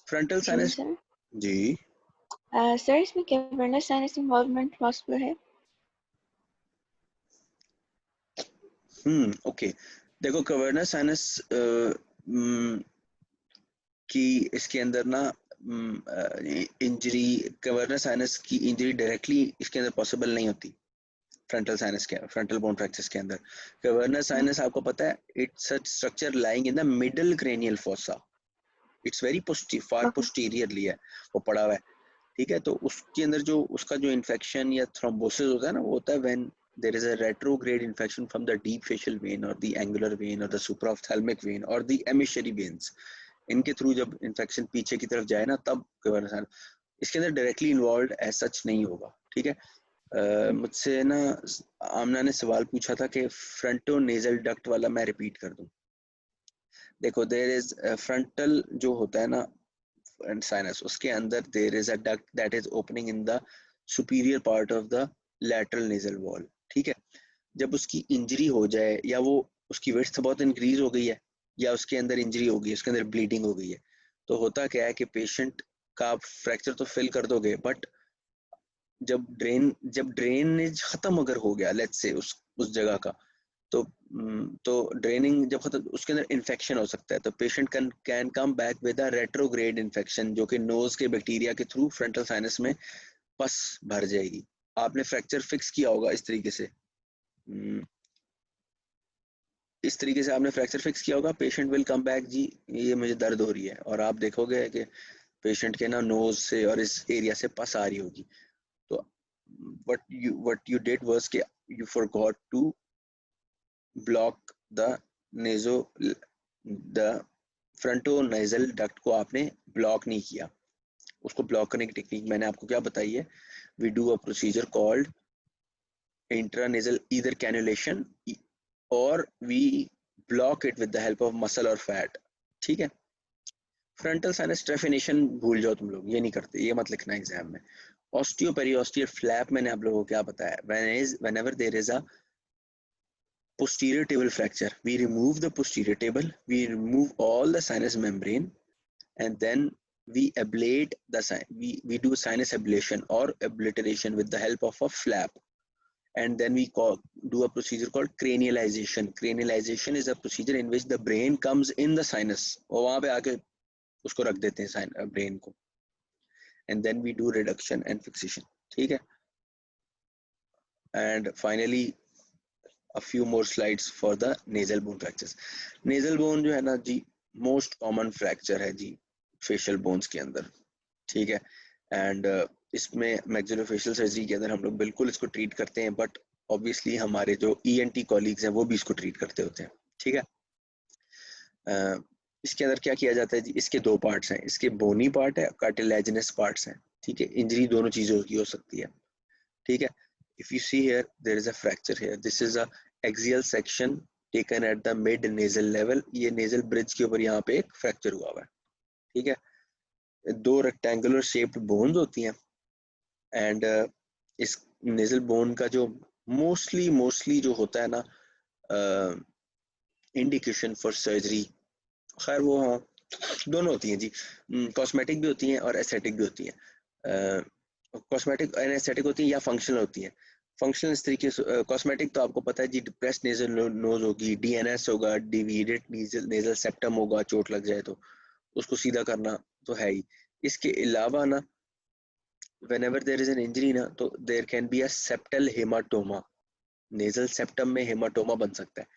फ्रंटल साइनस जी
सर इसमें कैवर्नस साइनस इन्वॉल्वमेंट पॉसिबल है?
ओके, देखो कैवर्नस साइनस की इसके अंदर ना इंजरी, कैवर्नस साइनस की इंजरी डायरेक्टली इसके अंदर पॉसिबल नहीं होती फ्रंटल साइनस के, फ्रंटल बोन फ्रैक्चर्स के अंदर। कैवर्नस साइनस आपको पता है it's a structure lying in the middle cranial fossa, it's very far posteriorly है वो पड़ा हुआ है, ठीक है। तो उसके अंदर जो उसका जो इन्फेक्शन या थ्रोम्बोसिस होता है ना, वो होता है when there is a retrograde infection from the deep facial vein और द एंगुलर वेन और द सुप्राऑप्थेल्मिक वेन और द एमिशरी वेन्स, इनके थ्रू जब इन्फेक्शन पीछे की तरफ जाए ना तब कैवर्नस साइनस, इसके अंदर डायरेक्टली इन्वॉल्व एज सच नहीं होगा, ठीक है। मुझसे ना आमना ने सवाल पूछा था कि फ्रंटो नेजल डक्ट वाला मैं रिपीट कर दूं। देखो देयर इज फ्रंटल जो होता है ना साइनस, उसके अंदर there is a duct that is opening in the superior part of the lateral nasal wall, ठीक है। जब उसकी इंजरी हो जाए या वो उसकी विड्थ बहुत इंक्रीज हो गई है या उसके अंदर इंजरी हो गई, उसके अंदर ब्लीडिंग हो गई है, तो होता क्या है कि पेशेंट का आप फ्रैक्चर तो फिल कर दोगे, बट जब ड्रेनेज खत्म अगर हो गया लेट्स से उस जगह का, तो ड्रेनिंग जब खत्म, उसके अंदर इन्फेक्शन हो सकता है, तो patient can come back with a retrograde infection जो कि नोज के बैक्टीरिया के थ्रू फ्रंटल साइनस में पस भर जाएगी। आपने फ्रैक्चर फिक्स किया होगा इस तरीके से, इस तरीके से आपने फ्रैक्चर फिक्स किया होगा, पेशेंट विल कम बैक जी ये मुझे दर्द हो रही है, और आप देखोगे कि पेशेंट के ना नोज से और इस एरिया से पस आ रही होगी। तो what you did was कि you forgot to block the frontonasal duct को आपने ब्लॉक नहीं किया। उसको ब्लॉक करने की टेक्निक मैंने आपको क्या बताई है, we do a procedure called intranasal either cannulation or we block it with the help of muscle or fat, ठीक है। फ्रंटल साइनस ट्रेफिनेशन भूल जाओ तुम लोग, ये नहीं करते, ये मत लिखना एग्जाम में। ऑस्टियोपेरियोस्टियल फ्लैप मैंने आप लोगों को क्या बताया, whenever there is a posterior table fracture, we remove the posterior table, we remove all the sinus membrane, and then we ablate the we do sinus ablation or obliteration with the help of a flap, and then we do a procedure called cranialization. Cranialization is a procedure in which the brain comes in the sinus, और वहाँ पे आके उसको रख देते हैं ब्रेन को, and then we do reduction and fixation, ठीक है। and finally a few more slides for the nasal bone fractures. nasal bone जो है ना जी मोस्ट कॉमन फ्रैक्चर है जी फेशियल बोन्स के अंदर, ठीक है। एंड इसमें मैक्सिलोफेशियल सर्जरी के अंदर हम लोग बिल्कुल इसको ट्रीट करते हैं, बट ऑब्वियसली हमारे जो ENT कॉलीग्स हैं वो भी इसको ट्रीट करते होते हैं, ठीक है। इसके अंदर क्या किया जाता है जी, इसके दो पार्ट्स हैं, इसके बोनी पार्ट है, कार्टिलेजिनस पार्ट्स हैं, ठीक है। इंजरी दोनों चीजों की हो सकती है, ठीक है। If you see here, there is a fracture here. This is a axial section taken at the mid nasal level. ये nasal bridge के ऊपर यहाँ पे एक fracture हुआ हुआ है, ठीक है। दो rectangular shaped bones होती हैं, and इस nasal bone का जो mostly जो होता है ना indication for surgery, खैर वो हाँ दोनों होती हैं जी, कॉस्मेटिक भी होती हैं और एस्थेटिक भी होती हैं। कॉस्मेटिक एंड एस्थेटिक होती है या फंक्शनल होती है। फंक्शनल इस तरीके से, कॉस्मेटिक तो आपको पता है जी, डिप्रेस्ड नेजल नोज होगी, DNS होगा, डिवीडेड नेजल सेप्टम होगा, चोट लग जाए तो उसको सीधा करना तो है ही। इसके अलावा ना whenever there is an injury ना, तो there can be a septal hematoma, nasal septum में हेमाटोमा बन सकता है,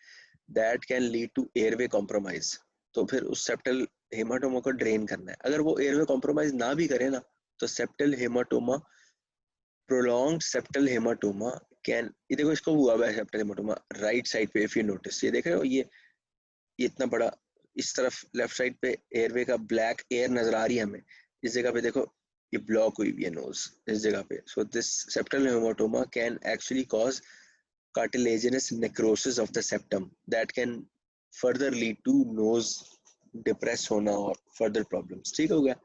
that can lead to airway compromise। तो फिर उस सेप्टल हेमाटोमा को ड्रेन करना है। अगर वो एयरवे कॉम्प्रोमाइज ना भी करे ना, तो septal hematoma, prolonged septal hematoma ये देखो इसको हुआ हुआ है सेप्टल हेमाटोमा राइट साइड पे, इफ यू नोटिस, ये देख रहे हो, ये इतना बड़ा, इस तरफ लेफ्ट साइड पे एयरवे का ब्लैक एयर नजर आ रही है हमें, इस जगह पे देखो ये ब्लॉक हुई हुई है नोज इस जगह पे. So this septal haematoma can actually cause cartilaginous necrosis of the septum that can further lead to nose depressed होना और further problems. ठीक हो गया.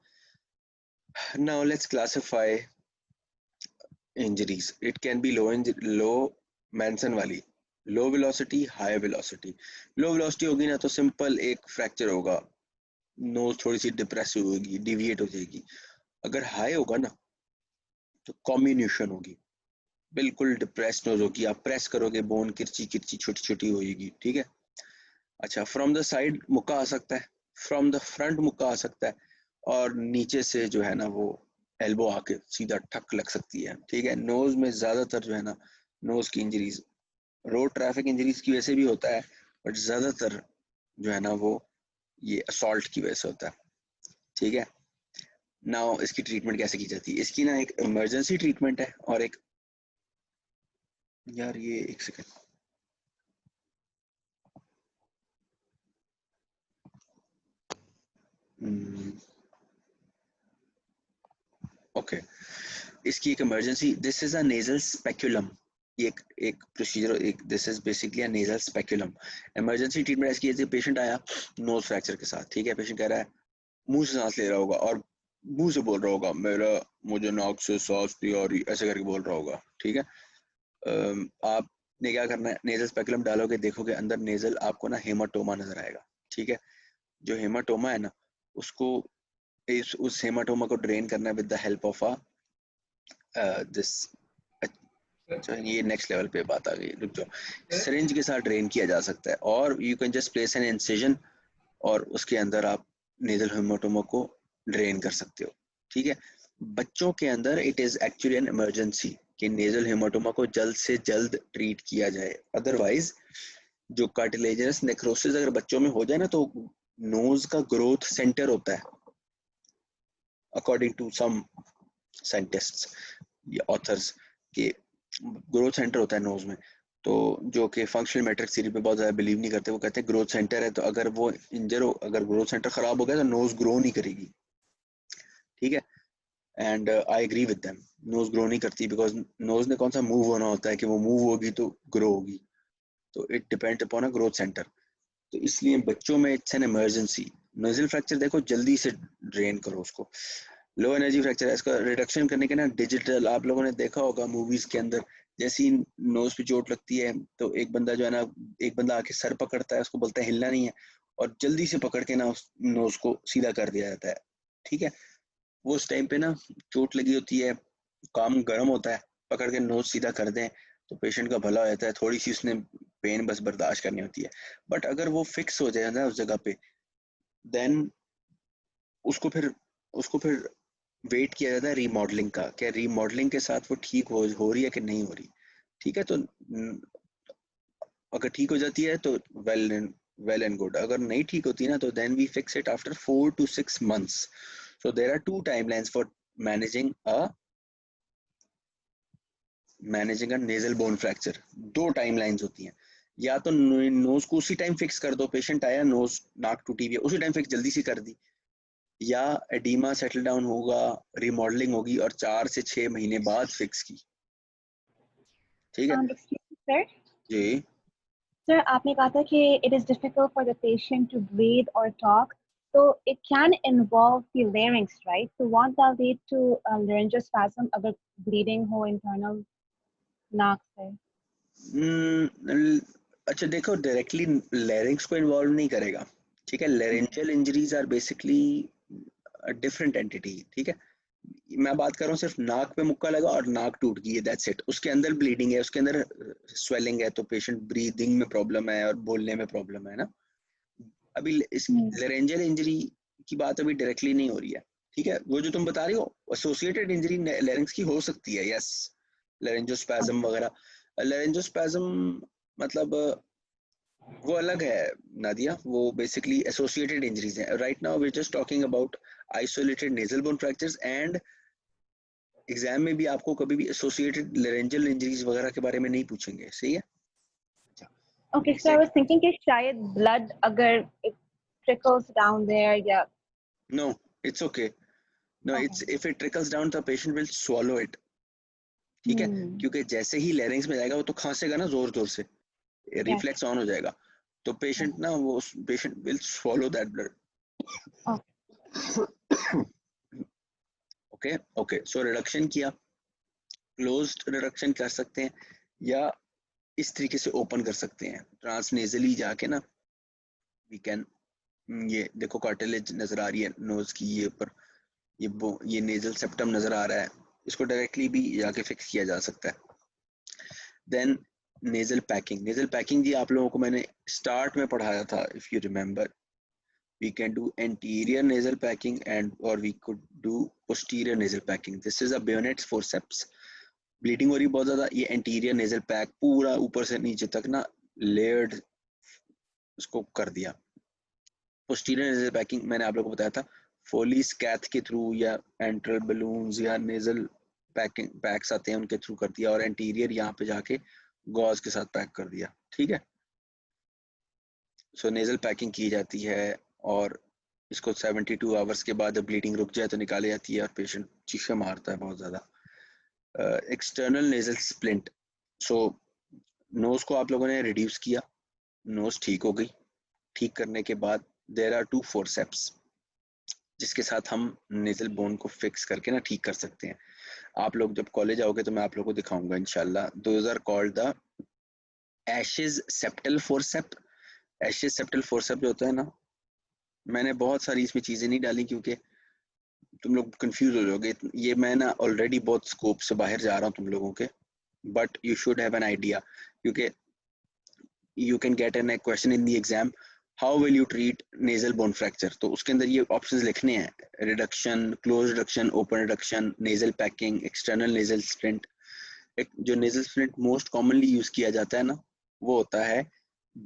Now let's classify injuries. It can be low Manson वाली, low velocity, high velocity. Low velocity होगी ना तो simple एक fracture होगा, nose थोड़ी सी depress होगी, deviate हो जाएगी. अगर high होगा ना तो comminution होगी, बिल्कुल डिप्रेस नोज होगी, आप प्रेस करोगे बोन किरची किरची छोटी छोटी होगी. ठीक है. अच्छा, फ्रॉम द साइड मुक्का आ सकता है, फ्रॉम द फ्रंट मुक्का आ सकता है, और नीचे से जो है ना वो एल्बो आके सीधा ठक लग सकती है. ठीक है. नोज में ज्यादातर जो है ना नोज की इंजरीज रोड ट्रैफिक इंजरीज की वजह से भी होता है, बट ज्यादातर जो है ना वो ये असॉल्ट की वजह से होता है. ठीक है. नाउ इसकी ट्रीटमेंट कैसे की जाती है? इसकी ना एक इमरजेंसी ट्रीटमेंट है और एक, यार ये एक सेकंड, ओके. इसकी एक emergency, this is a nasal speculum, एक प्रोसीजर, एक this is basically a nasal speculum. Emergency treatment ऐसी है, पेशेंट आया नोज फ्रैक्चर के साथ. ठीक है. पेशेंट कह रहा है, मुंह से सांस ले रहा होगा और मुंह से बोल रहा होगा मुझे नाक से सांस नहीं आ रही, ऐसे करके बोल रहा होगा. ठीक है. आपने क्या करना है, नेजल स्पेकुलम डालोगे, देखोगे अंदर नेजल आपको ना हेमाटोमा नजर आएगा. ठीक है. जो हेमाटोमा है ना उसको उस हेमाटोमा को ड्रेन करना है with the help of this. अच्छा, ये नेक्स्ट लेवल पे बात आ गई, रुक जाओ. सिरिंज के साथ ड्रेन किया जा सकता है, और you can just place N incision और उसके अंदर आप नेजल हेमाटोमा को ड्रेन कर सकते हो. ठीक है. बच्चों के अंदर it is actually an emergency कि नेजल हेमाटोमा को जल्द से जल्द ट्रीट किया जाए. अदरवाइज जो कार्टिलेजिनस नेक्रोसिस अगर बच्चों में हो जाए ना, तो नोज का ग्रोथ सेंटर होता है अकॉर्डिंग टू सम साइंटिस्ट्स या ऑथर्स के, ग्रोथ सेंटर होता है नोज में. तो जो कि फंक्शनल मैट्रिक्स थ्योरी पे बहुत ज्यादा बिलीव नहीं करते, वो कहते हैं ग्रोथ सेंटर है, तो अगर वो इंजर हो, अगर ग्रोथ सेंटर खराब हो गया तो नोज ग्रो नहीं करेगी. ठीक है. And I agree with them, nose grow नहीं करती बिकॉज नोज ने कौन सा मूव होना होता है कि वो मूव होगी तो ग्रो होगी. तो it depend upon a growth centre. तो इसलिए बच्चों में it's an emergency. Nasal fracture देखो जल्दी से ड्रेन करो उसको. लो एनर्जी फ्रैक्चर है, इसका रिडक्शन करने के ना डिजिटल, आप लोगों ने देखा होगा मूवीज के अंदर, जैसे ही नोज पे चोट लगती है तो एक बंदा जो है ना, एक बंदा आके सर पकड़ता है, उसको बोलता है हिलना नहीं है, और जल्दी से पकड़ के ना उस नोज को सीधा कर दिया जाता है. ठीक है. वो उस टाइम पे ना चोट लगी होती है, काम गर्म होता है, पकड़ के नोज सीधा कर दें तो पेशेंट का भला हो जाता है. थोड़ी सी उसने पेन बस बर्दाश्त करनी होती है. बट अगर वो फिक्स हो जाए ना उस जगह पे, देन उसको फिर वेट किया जाता है रीमॉडलिंग का, क्या रीमॉडलिंग के साथ वो ठीक हो रही है कि नहीं हो रही. ठीक है. तो अगर ठीक हो जाती है तो वेल एंड गुड. अगर नहीं ठीक होती ना तो then we fix it after 4 to 6 months. So there are two timelines for managing a nasal bone fracture. दो टाइमलाइंस होती हैं. या तो नोज को उसी टाइम फिक्स कर दो, पेशेंट आया नोज नाक टूटी हुई है, उसी टाइम फिक्स जल्दी से कर दी, या एडिमा सेटल डाउन होगा, रिमॉडलिंग होगी और 4 से 6 महीने बाद फिक्स की. ठीक है.
सर
जी.
सर आपने कहा था कि it is difficult for the patient to breathe or talk, so it can involve the larynx, right? So won't that lead to laryngospasm अगर bleeding हो internal नाक से?
अच्छा देखो, डायरेक्टली लैरिंक्स को इन्वॉल्व नहीं करेगा. ठीक है. Laryngeal injuries are basically different entity. ठीक है. मैं बात कर रहा हूँ सिर्फ नाक पे मुक्का लगा और नाक टूट गई है, दैट्स इट. उसके अंदर ब्लीडिंग है, उसके अंदर स्वेलिंग है, तो पेशेंट ब्रीदिंग में प्रॉब्लम है और बोलने में प्रॉब्लम है ना. अभी इस लैरेंजियल इंजरी की बात अभी डायरेक्टली नहीं हो रही है. ठीक है. वो जो तुम बता रही हो एसोसिएटेड इंजरी लैरिंक्स की हो सकती है, यस, लैरिंजोस्पैज्म वगैरह. लैरिंजोस्पैज्म मतलब वो अलग है नादिया, वो बेसिकली एसोसिएटेड इंजरीज हैं. Right now we are just talking about isolated nasal bone fractures and exam में भी आपको कभी भी एसोसिएटेड लेरेंजियल इंजरीज वगैरह के बारे में नहीं पूछेंगे, सही है?
Okay, so I was thinking कि शायद blood अगर it trickles down there या
No, it's okay. No,
Okay.
it's if it trickles down, the patient will swallow it. ठीक है, क्योंकि जैसे ही लैरिंग्स में जाएगा वो तो खांसेगा ना जोर जोर से, रिफ्लेक्स ऑन हो जाएगा, तो पेशेंट ना वो patient will swallow that blood. Okay okay, so reduction किया, क्लोज्ड रिडक्शन कर सकते हैं या इस तरीके से ओपन कर सकते हैं, ट्रांसनेजली जाके ना वी कैन, ये देखो कार्टिलेज नजर आ रही है नोज की, ये ऊपर ये नेजल सेप्टम नजर आ रहा है, इसको डायरेक्टली भी जाके फिक्स किया जा सकता है। Then nasal packing, nasal packing जी आप लोगों को मैंने स्टार्ट में पढ़ाया था, if you remember, we can do anterior nasal packing and or we could do posterior nasal packing. This is a Bayonet's forceps. Bleeding हो रही बहुत ज्यादा, ये एंटीरियर नेजल पैक पूरा ऊपर से नीचे तक ना लेयर्ड उसको कर दिया। पोस्टीरियर नेजल पैकिंग मैंने आप लोगों को बताया था, फोली स्कैथ के थ्रू या एंट्रल बलून्स या नेजल पैकिंग पैक्स आते हैं उनके थ्रू कर दिया, और एंटीरियर यहाँ पे जाके गॉज के साथ पैक कर दिया, ठीक है। सो नेजल पैकिंग की जाती है और इसको 72 आवर्स के बाद ब्लीडिंग रुक जाए तो निकाली जाती है और पेशेंट चीखे मारता है बहुत ज़्यादा। एक्सटर्नल नेजल स्प्लिंट, सो नोज को आप लोगों ने रिड्यूस किया, नोज ठीक हो गई, ठीक करने के बाद देयर आर 2 फोर्सेप्स जिसके साथ हम नेजल बोन को फिक्स करके ना ठीक कर सकते हैं। आप लोग जब कॉलेज आओगे तो मैं आप लोगों को दिखाऊंगा इंशाल्लाह। Those are called the Asch septal forceps. Asch septal forceps जो होता है ना, मैंने बहुत सारी इसमें चीजें नहीं डाली क्योंकि तुम लोग कंफ्यूज हो जाओगे, ये मैं ना ऑलरेडी बहुत स्कोप से बाहर जा रहा हूँ तुम लोगों के, but you should have an idea, क्योंकि you can get an question in the exam, how will you treat nasal bone fracture, तो उसके अंदर ये ऑप्शंस लिखने हैं, reduction, close reduction, open reduction, nasal packing, external nasal splint. जो nasal splint most commonly use किया जाता है ना, वो होता है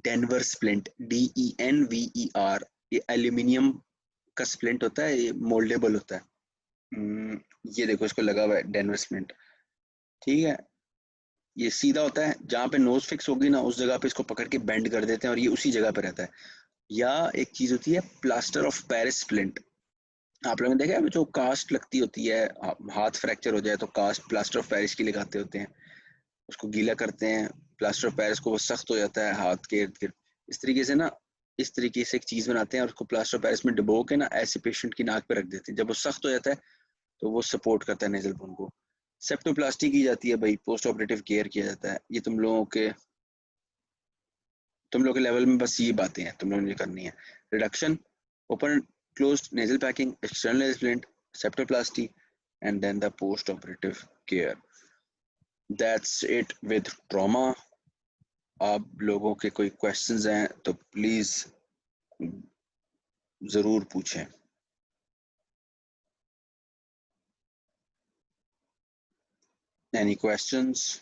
डेनवर स्प्लिंट, DENVER। ये एल्यूमिनियम का स्प्लिंट होता है, ये मोल्डेबल होता है। ये देखो इसको लगा हुआ है डेनवर स्प्लिंट, ठीक है। ये सीधा होता है, जहाँ पे नोज फिक्स होगी ना उस जगह पे इसको पकड़ के बेंड कर देते हैं और ये उसी जगह पे रहता है। या एक चीज होती है प्लास्टर ऑफ पेरिस स्प्लिंट, आप लोगों ने देखा है जो कास्ट लगती होती है, हाथ फ्रैक्चर हो जाए तो कास्ट प्लास्टर ऑफ पेरिस की लगाते होते हैं, उसको गीला करते हैं प्लास्टर ऑफ पेरिस को, वो सख्त हो जाता है हाथ के इर्द गिर्द। इस तरीके से ना, इस तरीके से एक चीज बनाते हैं और उसको प्लास्टर ऑफ पेरिस में डुबो के ना ऐसे पेशेंट की नाक पे रख देते हैं, जब वो सख्त हो जाता है तो वो सपोर्ट करता है नेजल बोन को। सेप्टोप्लास्टी की जाती है भाई, पोस्ट ऑपरेटिव केयर किया जाता है। ये तुम लोगों के लेवल में बस ये बातें हैं तुम लोगों ने करनी है। Reduction, open closed nasal packing, external nasal splint, septoplasty and then the post operative care. That's it with trauma. आप लोगों के कोई क्वेश्चंस हैं तो प्लीज जरूर पूछें। Any questions?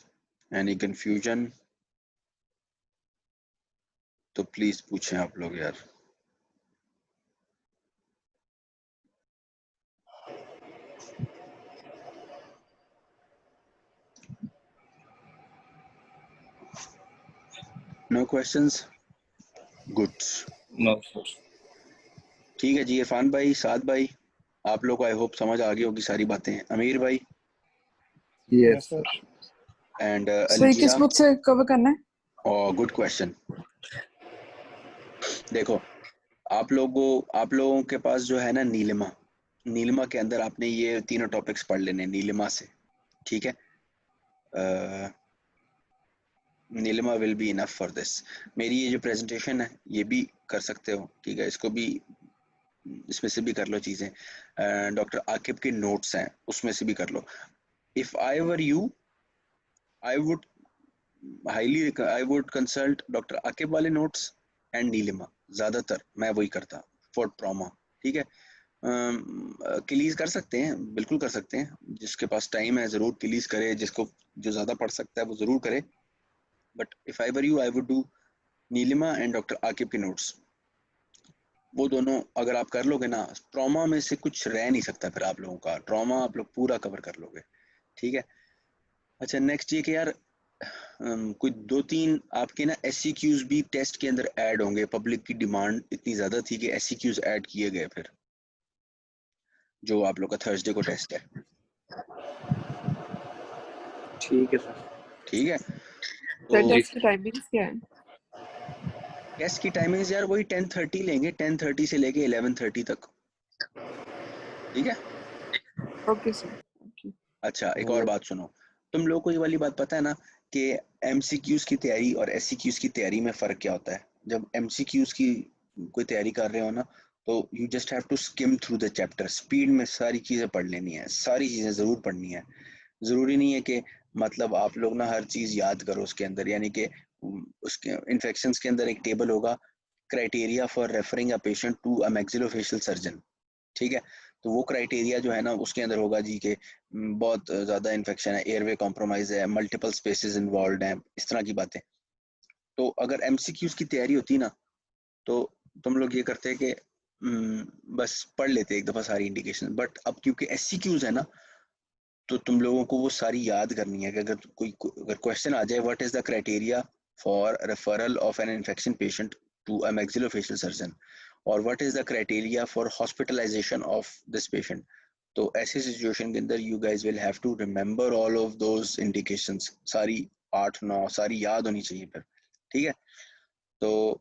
Any confusion? तो प्लीज पूछें आप लोग यार। No questions? Good.
No, sir.
ठीक है जी, इरफान भाई, साद भाई, आप लोग को आई होप समझ आ गई होगी सारी बातें। अमीर भाई
Yes, sir.
एंड
सर किस बुक से कवर करना है?
Oh, good question. देखो आप लोगों के पास जो है ना नीलिमा के अंदर आपने ये तीनों टॉपिक्स पढ़ लेने नीलिमा से, ठीक है। Neelima will be enough for this. मेरी ये जो प्रेजेंटेशन है ये भी कर सकते हो, ठीक है, इसको भी इसमें से भी कर लो चीजें। डॉक्टर आकिब के नोट्स हैं उसमें से भी कर लो। If I were you I would consult doctor Aqib वाले नोट्स एंड नीलिमा, ज्यादातर मैं वही करता फॉर ट्रॉमा, ठीक है। क्लीज कर सकते हैं, बिल्कुल कर सकते हैं, जिसके पास टाइम है जरूर क्लीज करे, जिसको जो ज्यादा पढ़ सकता है वो जरूर करे। But if I were you I would do Neelima and doctor Aqib के नोट्स। वो दोनों अगर आप कर लोगे ना, ट्रॉमा में से कुछ रह नहीं सकता फिर आप लोगों का, ट्रॉमा आप लोग पूरा कवर कर लोगे। ठीक है। अच्छा नेक्स्ट ये कि यार कोई 2-3 आपके ना SCQs भी टेस्ट के अंदर ऐड होंगे। पब्लिक की डिमांड इतनी ज़्यादा थी कि SCQs ऐड किए गए फिर, जो आप लोग का थर्सडे को टेस्ट है।
ठीक है सर।
ठीक है,
सर
तो
टेस्ट की टाइमिंग्स क्या है?
टेस्ट की टाइमिंग्स यार वही 10:30 लेंगे, 10:30 से लेके 11:30 तक। ठीक है।
Okay sir. ओके।
अच्छा एक और बात सुनो, तुम लोगों को ये वाली बात पता है ना कि MCQs की तैयारी और SCQs की तैयारी में फ़र्क क्या होता है? जब MCQs की कोई तैयारी कर रहे हो ना, तो you just have to skim through the chapter, speed में सारी चीज़ें पढ़ लेनी है, सारी चीज़ें ज़रूर पढ़नी है। ज़रूरी नहीं है कि मतलब आप लोग ना हर चीज़ याद करो उसके अंदर, यानी कि उसके इन्फेक्शंस के अंदर एक टेबल होगा, criteria for referring a patient to a maxillofacial surgeon. ठीक है, तो वो क्राइटेरिया जो है ना उसके अंदर होगा जी के बहुत ज़्यादा इन्फेक्शन है, एयरवे कॉम्प्रोमाइज़ है, मल्टीपल स्पेसेस इन्वॉल्व हैं, इस तरह की बातें। तो अगर MCQs की तैयारी होती ना, तो तुम लोग ये करते हैं कि बस पढ़ लेते एक दफ़ा सारी इंडिकेशन। बट अब क्योंकि SCQs है ना, तो तुम लोगों को वो सारी याद करनी है कि अगर क्वेश्चन आ जाए what is the criteria for referral of an infection patient to a maxillofacial surgeon, और what is the criteria for hospitalisation of this patient. तो ऐसी सिचुएशन के अंदर you guys will have to remember all of those indications, सारी 8-9 सारी याद होनी चाहिए फिर। ठीक है, तो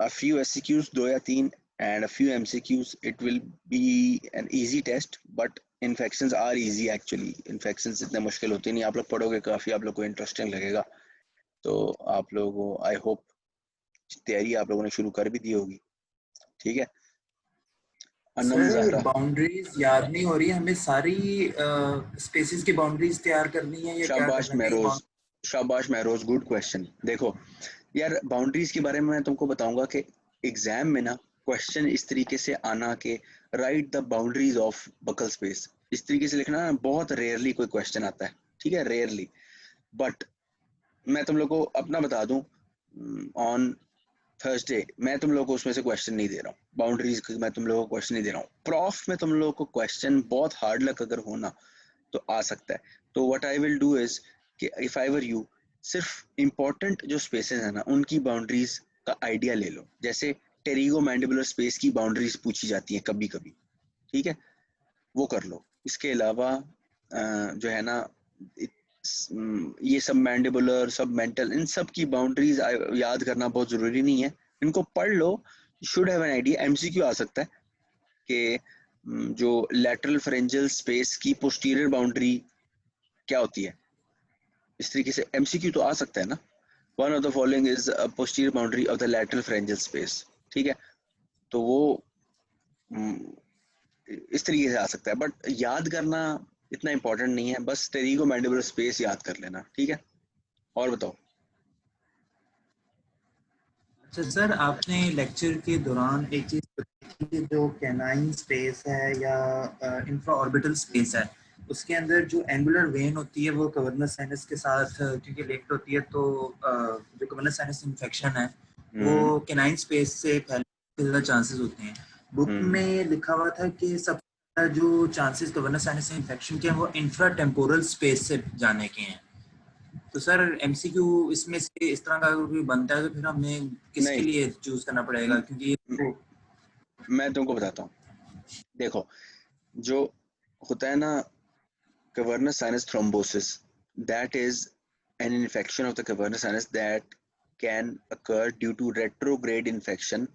a few SCQs, 2 या 3 and a few MCQs, it will be an easy test, but infections are easy actually. Infections इतने मुश्किल होते नहीं, आप लोग पढ़ोगे काफ़ी आप लोग को इंटरेस्टिंग लगेगा। तो आप लोगों आई होप तैयारी आप लोगों ने शुरू कर भी दी होगी। ठीक है। अनम
सर
जहरा,
बाउंड्रीज याद नहीं हो रही, हमें सारी स्पेसेस की बाउंड्रीज तैयार करनी है या क्या
शाबाश
करना है?
महरोज, शाबाश महरोज, गुड क्वेश्चन। देखो यार बाउंड्रीज के बारे में मैं तुमको बताऊंगा कि एग्जाम में ना क्वेश्चन इस तरीके से आना कि right the boundaries of buccal space, इस तरीके से लिखना ना बहुत रेयरली कोई क्वेश्चन आता है। ठीक है, रेयरली। बट मैं तुम लोग को अपना बता दूं, ऑन थर्सडे मैं तुम लोग को उसमें से क्वेश्चन नहीं दे रहा हूँ, बाउंड्रीज मैं तुम लोगों को क्वेश्चन नहीं दे रहा हूँ। प्रॉफ में तुम लोगों को क्वेश्चन बहुत हार्ड लक अगर होना तो आ सकता है। तो what I will do is कि इफ आई वर यू, सिर्फ इम्पोर्टेंट जो स्पेसेस है ना उनकी बाउंड्रीज का आइडिया ले लो। जैसे टेरिगो मैंडिबुलर स्पेस की बाउंड्रीज पूछी जाती हैं कभी कभी, ठीक है, वो कर लो। इसके अलावा जो है ना ये सब मैंडिबुलर, सब मेंटल, इन सब की बाउंड्रीज याद करना बहुत ज़रूरी नहीं है, इनको पढ़ लो, should have an idea. MCQ आ सकता है कि जो लैटरल फेरेंजियल स्पेस की पोस्टीरियर बाउंड्री क्या होती है, इस तरीके से MCQ तो आ सकता है ना। One of the following is posterior boundary of the lateral pharyngeal space. ठीक है, तो वो इस तरीके से आ सकता है, बट याद करना इतना इंपॉर्टेंट नहीं है, बस टेरिगो मैंडिबुलर स्पेस याद कर लेना। ठीक है, और बताओ।
अच्छा सर, आपने लेक्चर के दौरान एक चीज बताई थी, जो कैनाइन स्पेस है या इंफ्रा ऑर्बिटल स्पेस है, उसके अंदर जो एंगुलर वेन होती है वो कवर्नस साइनस के साथ क्योंकि लिंक्ड होती है, तो जो कवर्नस साइनस इन्फेक्शन है वो कैनाइन स्पेस से फैलने के चांसेस होते हैं। बुक में लिखा हुआ था कि सबसे जो चांसेस कवर्नस साइनस इन्फेक्शन के हैं वो इंफ्रा टेम्पोरल स्पेस से जाने के हैं। तो सर MCQ इसमें से इस तरह का कोई बनता है तो फिर हमें किसके
नहीं,
लिए चूज करना पड़ेगा? क्योंकि
मैं तुमको बताता हूँ। देखो जो होता है ना cavernous sinus thrombosis, that is an infection of the cavernous sinus that can occur due to retrograde infection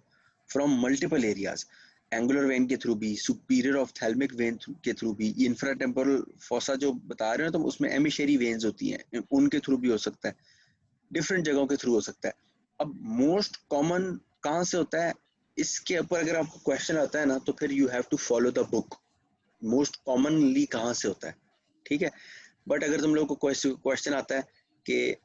from multiple areas, angular when के थ्रू भी, सुपीरियर ऑफ्थेल्मिक वेन के थ्रू भी, इंफ्राटेम्पोरल फोसा जो बता रहे हो तो उसमें एमिशरी वेन्स होती हैं उनके थ्रू भी हो सकता है, डिफरेंट जगहों के थ्रू हो सकता है। अब मोस्ट कॉमन कहाँ से होता है, इसके ऊपर अगर आपको क्वेश्चन आता है ना तो फिर you have to follow the book, most commonly कहाँ से होता है। ठीक है, बट अगर तुम लोग को क्वेश्चन आता है कि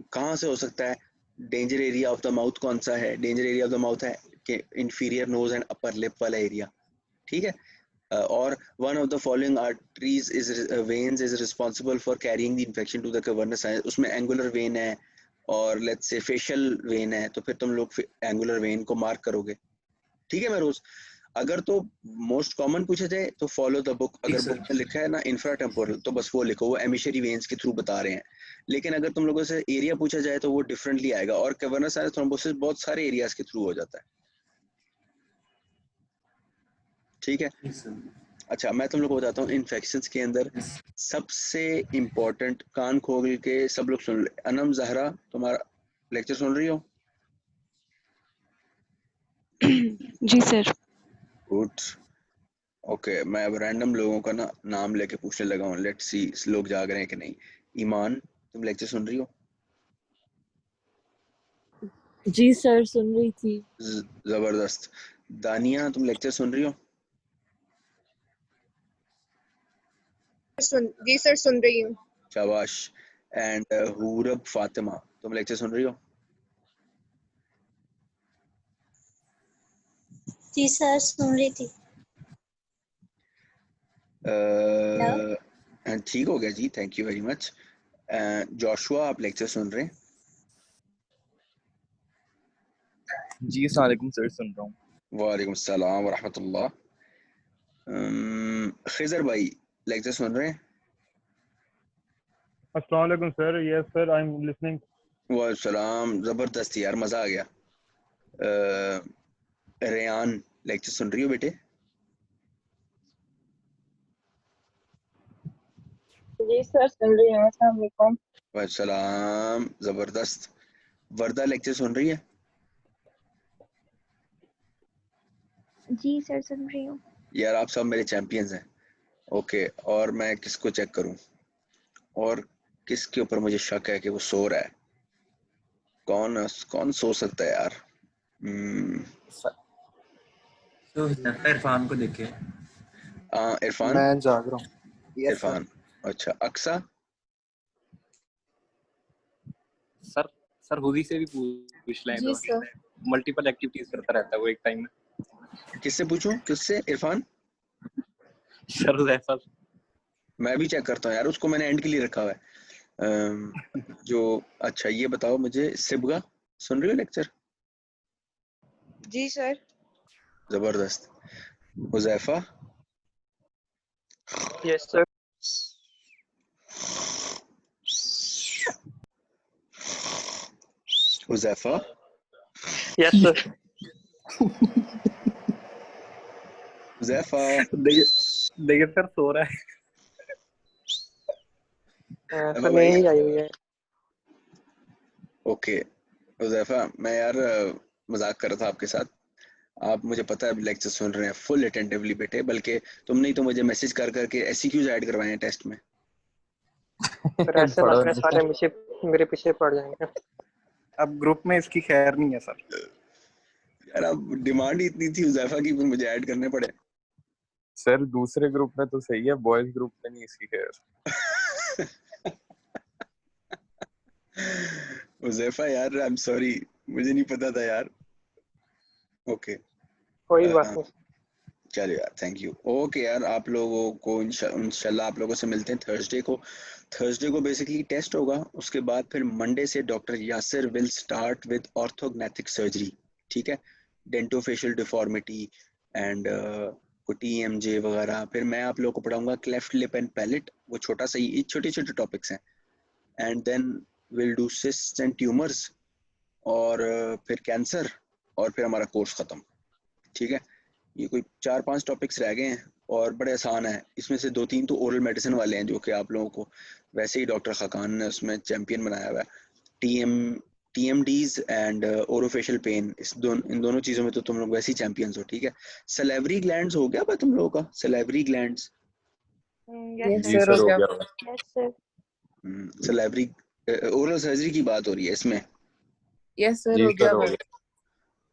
कहाँ से हो सकता है, danger area of the mouth कौन सा है, danger area of the mouth है कि inferior nose and upper lip वाला एरिया। ठीक है, और one of the following arteries is veins is responsible for carrying the infection to the cavernous sinus, उसमें एंगुलर वेन है और लेट्स से फेशियल वेन है, तो फिर तुम लोग एंगुलर वेन को मार्क करोगे। ठीक है मैं रोज, अगर तो मोस्ट कॉमन पूछा जाए तो फॉलो द बुक, अगर
सर।
बुक में लिखा है ना इंफ्राटेम्पोरल तो बस वो लिखो, वो एमिशरी वेन्स के थ्रू बता रहे हैं। लेकिन अगर तुम लोगों से एरिया पूछा जाए तो वो डिफरेंटली आएगा, और कैवर्नस साइनस थ्रोम्बोसिस बहुत सारे एरियाज के थ्रू हो जाता है। ठीक है,
ठीक सर।
अच्छा मैं तुम लोग को बताता हूँ इन्फेक्शंस के अंदर सबसे इम्पोर्टेंट, कान खोल के सब लोग सुन ले। अनम जहरा तुम्हारा लेक्चर सुन रही हो?
जी सर।
गुड, ओके मैं अब रैंडम लोगों का ना नाम लेके पूछने लगा हूँ, लेट्स सी लोग जाग रहे हैं कि नहीं। ईमान तुम लेक्चर सुन रही हो?
जी सर सुन रही थी।
जबरदस्त। दानिया तुम लेक्चर सुन रही हो?
जी सर सुन रही हूँ।
शाबाश। एंड हुरब फातिमा तुम लेक्चर सुन रही हो?
जी सर सुन रही थी।
ठीक हो गया जी, thank you very much. Joshua आप लेक्चर सुन रहे हैं?
जी अस्सलाम वालेकुम सर, सुन रहा हूँ।
वालेकुम सलाम व रहमतुल्लाह। खिजर भाई लेक्चर सुन रहे हैं?
अस्सलाम वालेकुम sir, yes sir I am listening.
वालेकुम सलाम, जबरदस्त यार, मजा आ गया। रेयान लेक्चर सुन रही हो बेटे?
जी सर सुन रही हूँ। अस्सलाम वालेकुम।
वालेकुम सलाम, जबरदस्त। वर्दा लेक्चर सुन रही है?
जी सर सुन रही हूँ।
यार आप सब मेरे चैंपियंस हैं। ओके, और मैं किसको चेक करूं, और किसके ऊपर मुझे शक है कि वो सो रहा है? कौन सो सकता है यार?
तो इरफान को देखे।
इरफान?
मैं जाग रहा हूँ।
इरफान, अच्छा। अक्सा?
सर सर हुदी से भी पूछ लें
जी
तो
सर।
मल्टीपल एक्टिविटीज करता रहता है वो एक टाइम में।
किससे पूछूं, किससे? इरफान?
सर हुदैफा।
मैं भी चेक करता हूँ यार, उसको मैंने एंड के लिए रखा हुआ है। जो अच्छा ये बताओ मुझे, सिबगा सुन रही हो लेक्चर?
जी सर।
जबरदस्त। Huzaifa?
Yes sir.
Huzaifa?
Yes sir.
Huzaifa?
देखिए सर सो रहा है।
सर नहीं आई हुई है।
ओके हुजैफा, मैं यार मजाक कर रहा था आपके साथ। आप मुझे पता है लेक्चर सुन रहे हैं फुल अटेंटिवली बेटे, बल्कि तुमने ही तो मुझे मैसेज कर करके ऐसी क्यों ऐड करवाए हैं टेस्ट में?
सर ऐसे लग रहा है सारे मेरे पीछे पड़ जाएंगे।
अब ग्रुप में इसकी खैर नहीं है सर।
यार अब डिमांड ही इतनी थी हुजैफा की, मुझे ऐड करने पड़े।
सर दूसरे ग्रुप में तो सही है, बॉयज ग्रुप में नहीं इसकी खैर।
हुजैफा यार आई एम सॉरी, मुझे नहीं पता था यार। ओके
कोई बात नहीं।
चलो यार, थैंक यू। ओके यार, आप लोगों को इंशाल्लाह आप लोगों से मिलते हैं थर्सडे को। थर्सडे को बेसिकली टेस्ट होगा, उसके बाद फिर मंडे से doctor Yasir will start with orthognathic surgery. ठीक है, डेंटोफेशियल डिफॉर्मिटी एंड TMJ वगैरह। फिर मैं आप लोगों को पढ़ाऊंगा क्लेफ्ट लिप एंड पैलेट, वो छोटा सा ही, छोटे छोटे टॉपिक्स हैं। And then will do cyst and tumours, और फिर कैंसर, और फिर हमारा कोर्स खत्म। ठीक है, ये कोई 4-5 टॉपिक्स रह गए हैं और बड़े आसान है। इसमें से 2-3 तो ओरल मेडिसिन वाले हैं, जो कि आप लोगों को वैसे ही डॉक्टर खाकान ने उसमें चैंपियन बनाया हुआ है। TMDs एंड ओरोफेशियल पेन, इन दोनों चीज़ों में तो तुम लोग वैसे ही चैंपियंस हो। ठीक है, सलेवरी ग्लैंड्स हो गया तुम लोगों का? Salivary glands?
यस सर हो गया।
Yes sir.
Salivary oral surgery की बात हो रही है इसमें?
यस सर हो गया।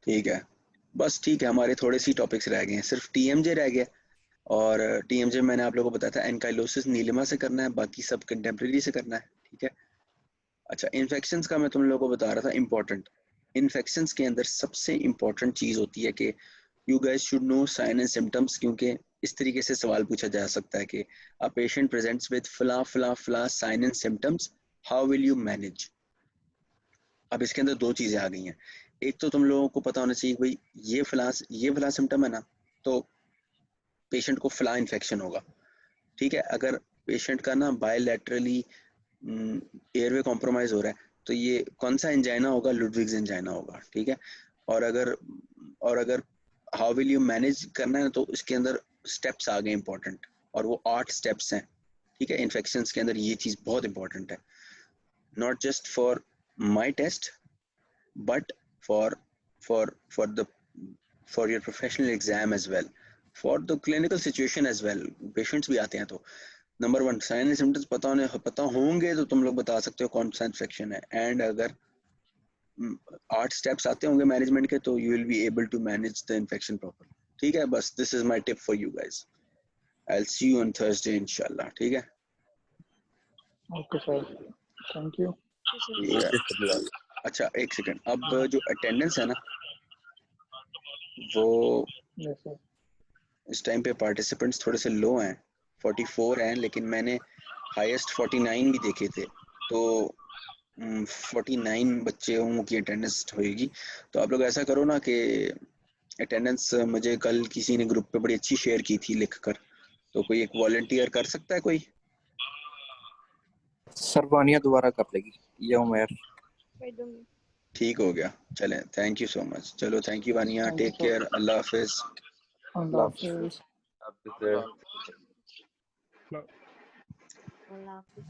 ठीक है, बस ठीक है, हमारे थोड़े सी टॉपिक्स रह गए हैं, सिर्फ TMJ रह गया। और TMJ मैंने आप लोगों को बताया था एनकाइलोसिस नीलिमा से करना है, बाकी सब कंटेम्प्रेरी से करना है। ठीक है, अच्छा इन्फेक्शंस का मैं तुम लोगों को बता रहा था इम्पोर्टेंट। इन्फेक्शंस के अंदर सबसे इम्पोर्टेंट चीज़ होती है कि you guys should know sign and symptoms, क्योंकि इस तरीके से सवाल पूछा जा सकता है कि अ पेशेंट प्रेजेंट्स विद फला फला फला sign and symptoms, how will you manage. अब इसके अंदर दो चीज़ें आ गई हैं। एक तो तुम लोगों को पता होना चाहिए भाई ये फला सिम्टम है ना, तो पेशेंट को फ्ला इन्फेक्शन होगा, ठीक है। अगर पेशेंट का ना बायलैटरली एयरवे कॉम्प्रोमाइज हो रहा है तो ये कौन सा एंजाइना होगा, लुडविग्स एंजाइना होगा, ठीक है। और अगर हाउ विल यू मैनेज करना है तो इसके अंदर स्टेप्स आ गए इंपॉर्टेंट, और वो 8 स्टेप्स हैं, ठीक है। इन्फेक्शंस के अंदर ये चीज़ बहुत इंपॉर्टेंट है, not just for my test but for your professional exam as well, for the clinical situation as well. Patients भी आते हैं तो नंबर 1 साइन एंड सिम्टम्स पता होंगे तो तुम लोग बता सकते हो कौन सा इन्फेक्शन है। एंड अगर 8 स्टेप्स आते होंगे मैनेजमेंट के तो you will be able to manage the infection properly, ठीक है। बस this is my tip for you guys. I will see you on Thursday इंशाल्लाह, ठीक है।
Okay sir, thank you.
ठीक है। अच्छा एक सेकंड, अब जो अटेंडेंस है ना वो इस टाइम पे पार्टिसिपेंट्स थोड़े से लो हैं, 44 हैं, लेकिन मैंने हाईएस्ट 49 भी देखे थे, तो 49 बच्चों की अटेंडेंस होगी। तो आप लोग ऐसा करो ना कि अटेंडेंस मुझे कल किसी ने ग्रुप पे बड़ी अच्छी शेयर की थी लिखकर, तो कोई एक वॉलंटियर कर सकता है कोई?
सर वानिया दोबारा कर लेगी या उमर?
ठीक हो गया, चलें, थैंक यू सो मच। चलो thank you Wania, take care, अल्लाह हाफिज।
अल्लाह हाफिज।
अब
अल्लाह हाफिज।